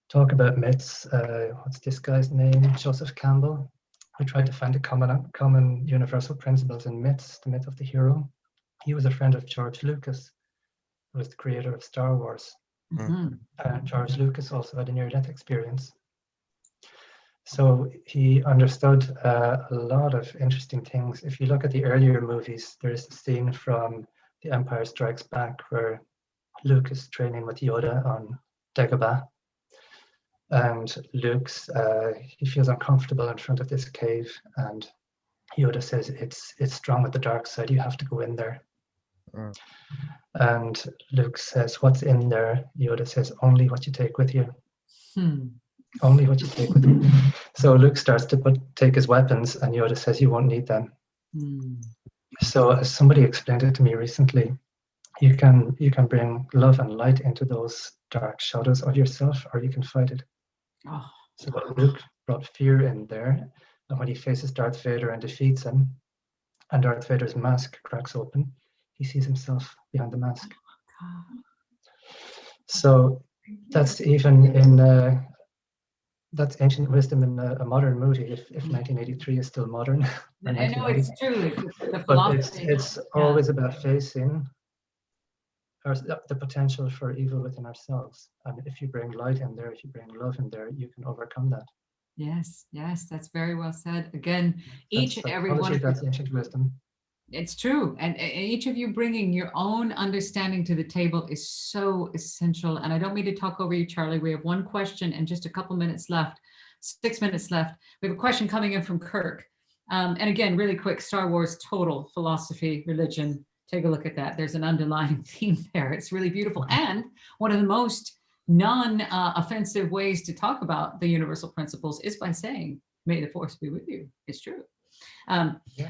talk about myths, what's this guy's name? Joseph Campbell. We tried to find the common universal principles in myths, the myth of the hero. He was a friend of George Lucas, who was the creator of Star Wars. George Lucas also had a near-death experience. So he understood a lot of interesting things. If you look at the earlier movies, there's a scene from The Empire Strikes Back where Luke is training with Yoda on Dagobah. And Luke's, he feels uncomfortable in front of this cave. And Yoda says, it's strong with the dark side, you have to go in there. And Luke says, what's in there? Yoda says, only what you take with you. Only what you take with you. So Luke starts to take his weapons, and Yoda says, you won't need them. So as somebody explained it to me recently, you can bring love and light into those dark shadows of yourself, or you can fight it. So Luke brought fear in there, and when he faces Darth Vader and defeats him, and Darth Vader's mask cracks open, he sees himself behind the mask. So that's even in that's ancient wisdom in a modern movie. If 1983 is still modern, I know it's true. The but it's always about facing the potential for evil within ourselves. And if you bring light in there, if you bring love in there, you can overcome that. Yes, that's very well said. Again, each and every one of that's ancient wisdom. It's true. And each of you bringing your own understanding to the table is so essential. And I don't mean to talk over you, Charlie. We have one question and just a couple minutes left, 6 minutes left. We have a question coming in from Kirk. And again, really quick, Star Wars, total philosophy, religion. Take a look at that. There's an underlying theme there. It's really beautiful. And one of the most non-offensive ways to talk about the universal principles is by saying, may the force be with you. It's true.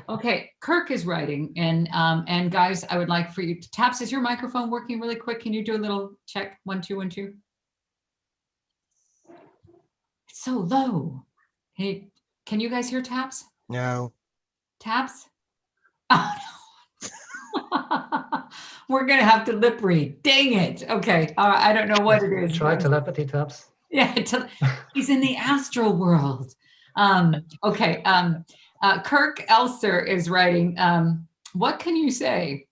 Okay, Kirk is writing, and guys, I would like for you to Taps. Is your microphone working really quick? Can you do a little check? 1 2 1 2. It's so low. Hey, can you guys hear Taps? No. Taps? Oh no. We're gonna have to lip read. Dang it. Okay. I don't know what it is. Try telepathy, Taps. Yeah, he's in the astral world. Okay. Kirk Elster is writing, what can you say?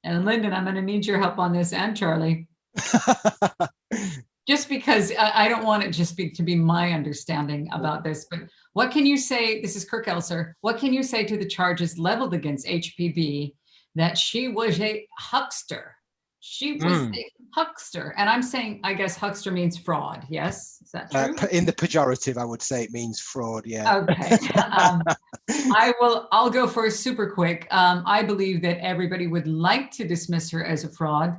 And Lyndon, I'm going to need your help on this, and Charlie. Just because I don't want it just to be my understanding about this, but what can you say? This is Kirk Elster. What can you say to the charges leveled against HPB that she was a huckster? She was a huckster. And I'm saying, I guess huckster means fraud. Yes? Is that true? In the pejorative, I would say it means fraud. Yeah. Okay. I'll go first super quick. I believe that everybody would like to dismiss her as a fraud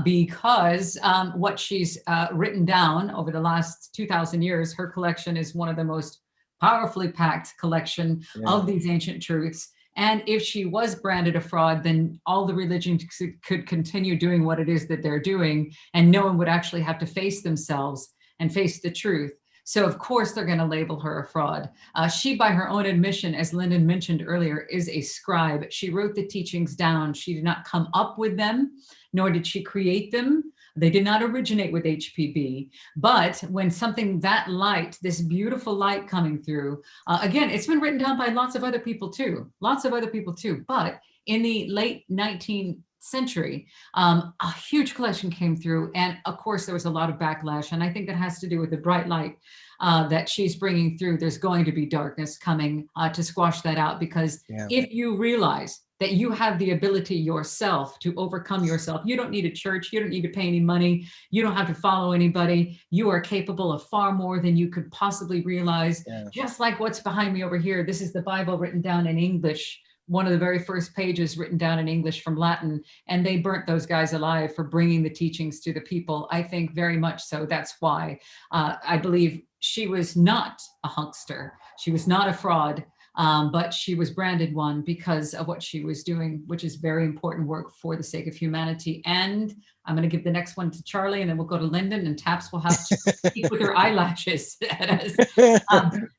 because what she's written down over the last 2,000 years, her collection is one of the most powerfully packed collection of these ancient truths. And if she was branded a fraud, then all the religions could continue doing what it is that they're doing, and no one would actually have to face themselves and face the truth. So of course they're going to label her a fraud. She, by her own admission, as Lyndon mentioned earlier, is a scribe. She wrote the teachings down. She did not come up with them, nor did she create them. They did not originate with HPB. But when something that light, this beautiful light coming through, again, it's been written down by lots of other people too, But in the late 19th century, a huge collection came through. And of course, there was a lot of backlash. And I think that has to do with the bright light that she's bringing through. There's going to be darkness coming to squash that out, because if you realize that you have the ability yourself to overcome yourself, you don't need a church, you don't need to pay any money, you don't have to follow anybody, you are capable of far more than you could possibly realize. Just like what's behind me over here, this is the Bible written down in English, one of the very first pages written down in English from Latin, and they burnt those guys alive for bringing the teachings to the people. I think very much so. That's why I believe she was not a huckster. She was not a fraud, but she was branded one because of what she was doing, which is very important work for the sake of humanity. And I'm going to give the next one to Charlie, and then we'll go to Lyndon, and Taps will have to speak with her eyelashes at us.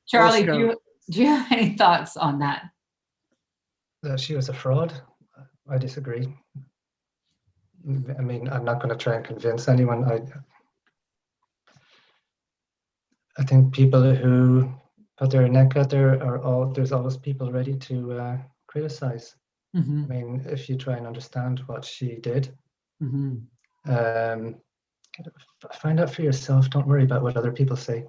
Charlie, do you have any thoughts on that? That she was a fraud? I disagree. I mean, I'm not going to try and convince anyone. I think people who put their neck out there there's always people ready to criticize. I mean, if you try and understand what she did, find out for yourself. Don't worry about what other people say.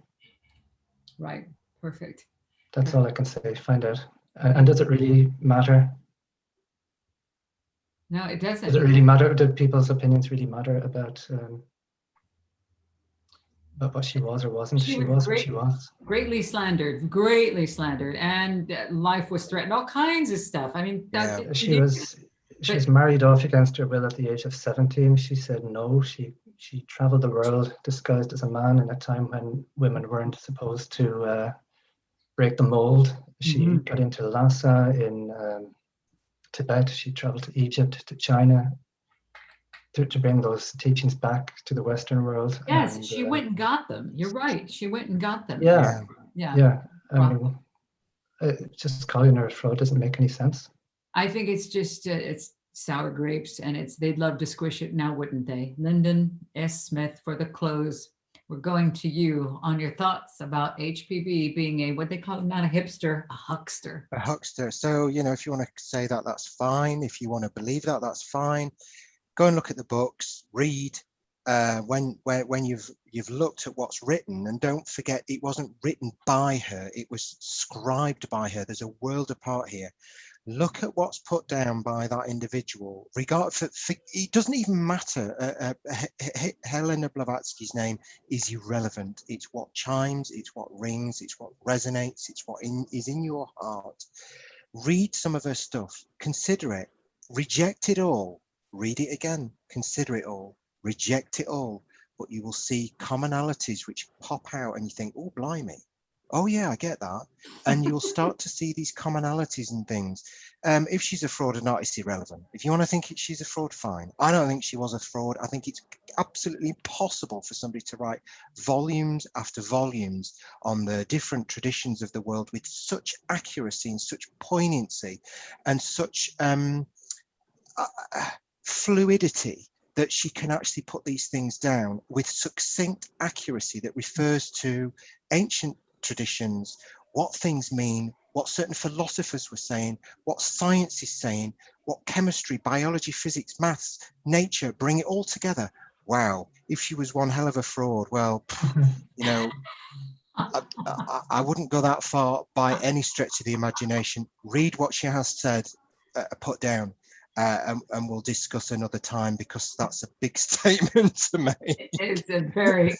Right. Perfect. That's all I can say. Find out. And does it really matter? No, it doesn't. Does it really matter? Do people's opinions really matter about what she was or wasn't? She was what she was. Greatly slandered, and life was threatened. All kinds of stuff. I mean, she was married off against her will at the age of 17. She said no. She traveled the world disguised as a man in a time when women weren't supposed to break the mold. She got into Lhasa in Tibet. She traveled to Egypt, to China, to bring those teachings back to the Western world. Yes, and she went and got them. You're right. She went and got them. Yeah. I Wow. mean, just calling her a fraud doesn't make any sense. I think it's just it's sour grapes, and they'd love to squish it now, wouldn't they? Lyndon S. Smith, for the close. We're going to you on your thoughts about HPB being what they call it, not a hipster, a huckster. A huckster. So, if you want to say that, that's fine. If you want to believe that, that's fine. Go and look at the books, read. When you've looked at what's written, and don't forget, it wasn't written by her, it was scribed by her. There's a world apart here. Look at what's put down by that individual. It doesn't even matter. Helena Blavatsky's name is irrelevant. It's what chimes, it's what rings, it's what resonates, it's what is in your heart. Read some of her stuff, consider it, reject it all, read it again, consider it all, reject it all, but you will see commonalities which pop out and you think, oh, blimey. Oh yeah, I get that. And you'll start to see these commonalities and things. If she's a fraud or not, it's irrelevant. If you want to think she's a fraud, fine. I don't think she was a fraud. I think it's absolutely impossible for somebody to write volumes after volumes on the different traditions of the world with such accuracy and such poignancy and such fluidity, that she can actually put these things down with succinct accuracy that refers to ancient traditions, what things mean, what certain philosophers were saying, what science is saying, what chemistry, biology, physics, maths, nature, bring it all together. Wow, if she was one hell of a fraud, well, I wouldn't go that far by any stretch of the imagination. Read what she has said, put down. And we'll discuss another time, because that's a big statement to make. It's a very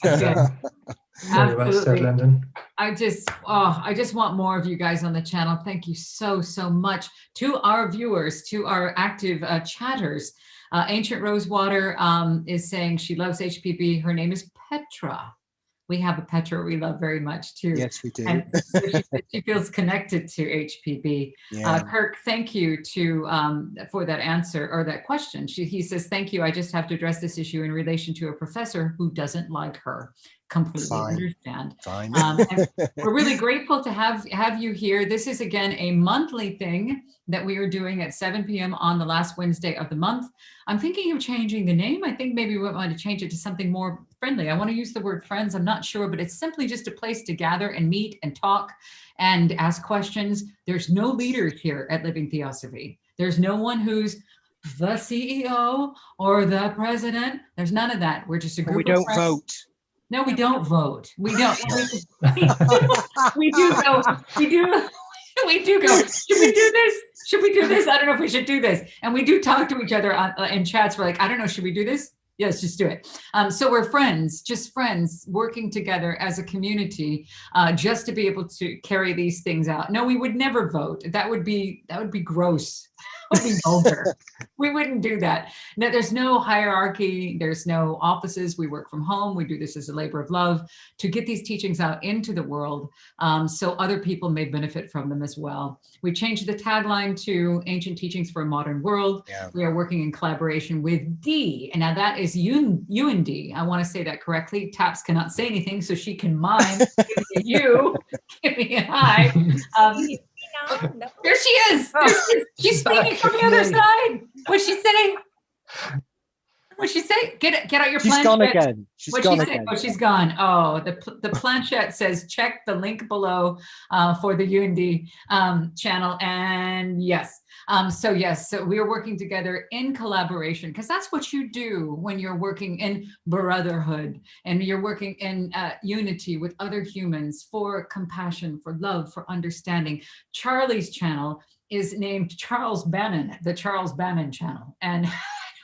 Very well said, Lyndon. I just want more of you guys on the channel. Thank you so much. To our viewers, to our active chatters, Ancient Rosewater is saying she loves HPB. Her name is Petra, we have a Petra we love very much too. Yes, we do. And so she feels connected to HPB. Yeah. Kirk, thank you for that answer or that question. He says, thank you. I just have to address this issue in relation to a professor who doesn't like her. Completely understand. Fine. And we're really grateful to have you here. This is again a monthly thing that we are doing at 7 p.m. on the last Wednesday of the month. I'm thinking of changing the name. I think maybe we want to change it to something more friendly. I want to use the word friends. I'm not sure, but it's simply just a place to gather and meet and talk and ask questions. There's no leaders here at Living Theosophy. There's no one who's the CEO or the president. There's none of that. We're just a group We of don't friends. vote. No, we don't vote. We don't. We do go. We do go. Should we do this? Should we do this? I don't know if we should do this. And we do talk to each other in chats. We're like, I don't know. Should we do this? Yes, just do it. So we're friends, just friends working together as a community, just to be able to carry these things out. No, we would never vote. That would be gross. That would be vulgar. We wouldn't do that. No, there's no hierarchy. There's no offices. We work from home. We do this as a labor of love to get these teachings out into the world, so other people may benefit from them as well. We changed the tagline to Ancient Teachings for a Modern World. Yeah. We are working in collaboration with D, and now that is UinDhi. I want to say that correctly. Taps cannot say anything, so she can mime. Give me a hi. No. There she is. She's speaking from the other side. What's she saying? What'd she say? Get out your planchette. She's gone again. She's gone again. Oh, she's gone. Oh, the planchette says check the link below for the UinDhi channel. And yes. So we are working together in collaboration, because that's what you do when you're working in brotherhood and you're working in unity with other humans for compassion, for love, for understanding. Charlie's channel is named Charles Bannon, the Charles Bannon channel. And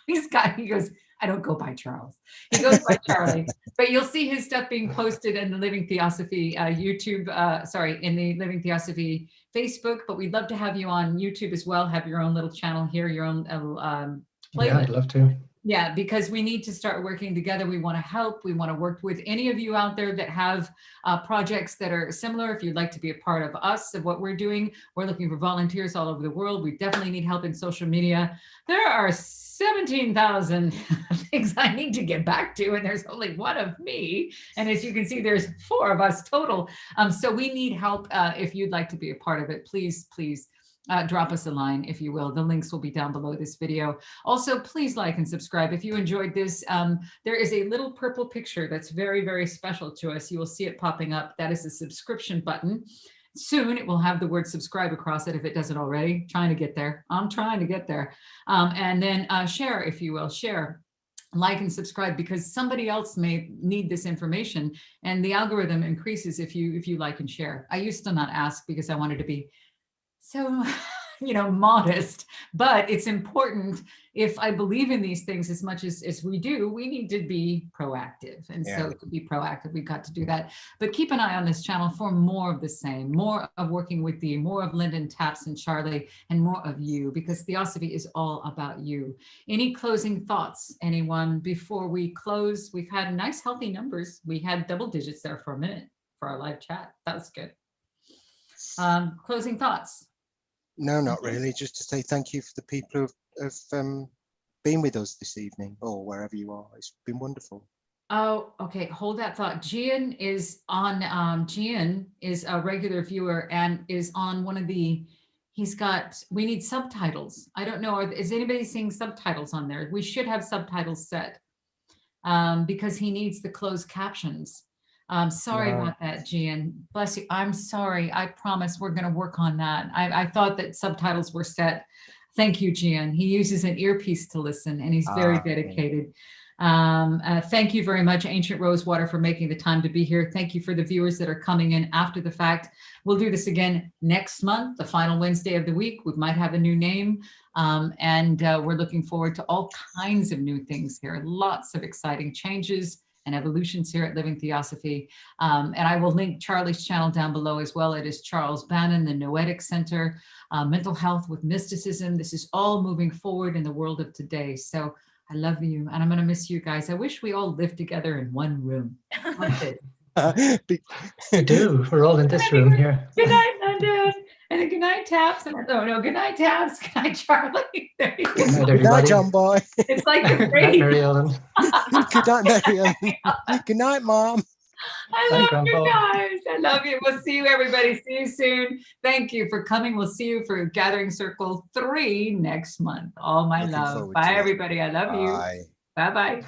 he goes, I don't go by Charles. He goes by Charlie. But you'll see his stuff being posted in the Living Theosophy in the Living Theosophy Facebook. But we'd love to have you on YouTube as well. Have your own little channel here, your own playlist. Yeah, I'd love to. Yeah, because we need to start working together. We want to help. We want to work with any of you out there that have projects that are similar. If you'd like to be a part of us, of what we're doing, we're looking for volunteers all over the world. We definitely need help in social media. There are 17,000 things I need to get back to, and there's only one of me. And as you can see, there's 4 of us total. So we need help. If you'd like to be a part of it, please drop us a line, if you will. The links will be down below this video. Also, please like and subscribe. If you enjoyed this, there is a little purple picture that's very, very special to us. You will see it popping up. That is the subscription button. Soon it will have the word subscribe across it if it doesn't already. Trying to get there. I'm trying to get there. And then share, if you will, share. Like and subscribe, because somebody else may need this information, and the algorithm increases if you like and share. I used to not ask because I wanted to be so, modest, but it's important. If I believe in these things as much as we do, we need to be proactive. And so to be proactive, we've got to do that. But keep an eye on this channel for more of the same, more of working with Dee, more of Lyndon, Taps, and Charlie, and more of you, because Theosophy is all about you. Any closing thoughts, anyone, before we close? We've had nice, healthy numbers. We had double digits there for a minute for our live chat. That was good. Closing thoughts? No, not really. Just to say thank you for the people who have been with us this evening, or wherever you are. It's been wonderful. Oh, okay. Hold that thought. Gian is on. Gian is a regular viewer and is on one of the. We need subtitles. I don't know. Is anybody seeing subtitles on there? We should have subtitles set because he needs the closed captions. Sorry about that, Gian. Bless you. I'm sorry. I promise we're going to work on that. I thought that subtitles were set. Thank you, Gian. He uses an earpiece to listen, and he's very dedicated. Thank you very much, Ancient Rosewater, for making the time to be here. Thank you for the viewers that are coming in after the fact. We'll do this again next month, the final Wednesday of the week. We might have a new name, and we're looking forward to all kinds of new things here. Lots of exciting changes and evolutions here at Living Theosophy. And I will link Charlie's channel down below as well. It is Charles Bannon, the Noetic Center, Mental Health with Mysticism. This is all moving forward in the world of today. So I love you, and I'm going to miss you guys. I wish we all lived together in one room. We do. We're all in this room here. Good night, London. And then good night, Taps. And no, good night, Taps. Good night, Charlie. There you go. Good night, Good night, everybody. John Boy. It's like the Good night, phrase. Mary Ellen. Good night, Marion. Good night, Mom. I Bye, love you Grandpa. guys. I love you. We'll see you, everybody. See you soon. Thank you for coming. We'll see you for Gathering Circle 3 next month. All my Looking love. forward Bye, to it. everybody. I love you. Bye. Bye-bye.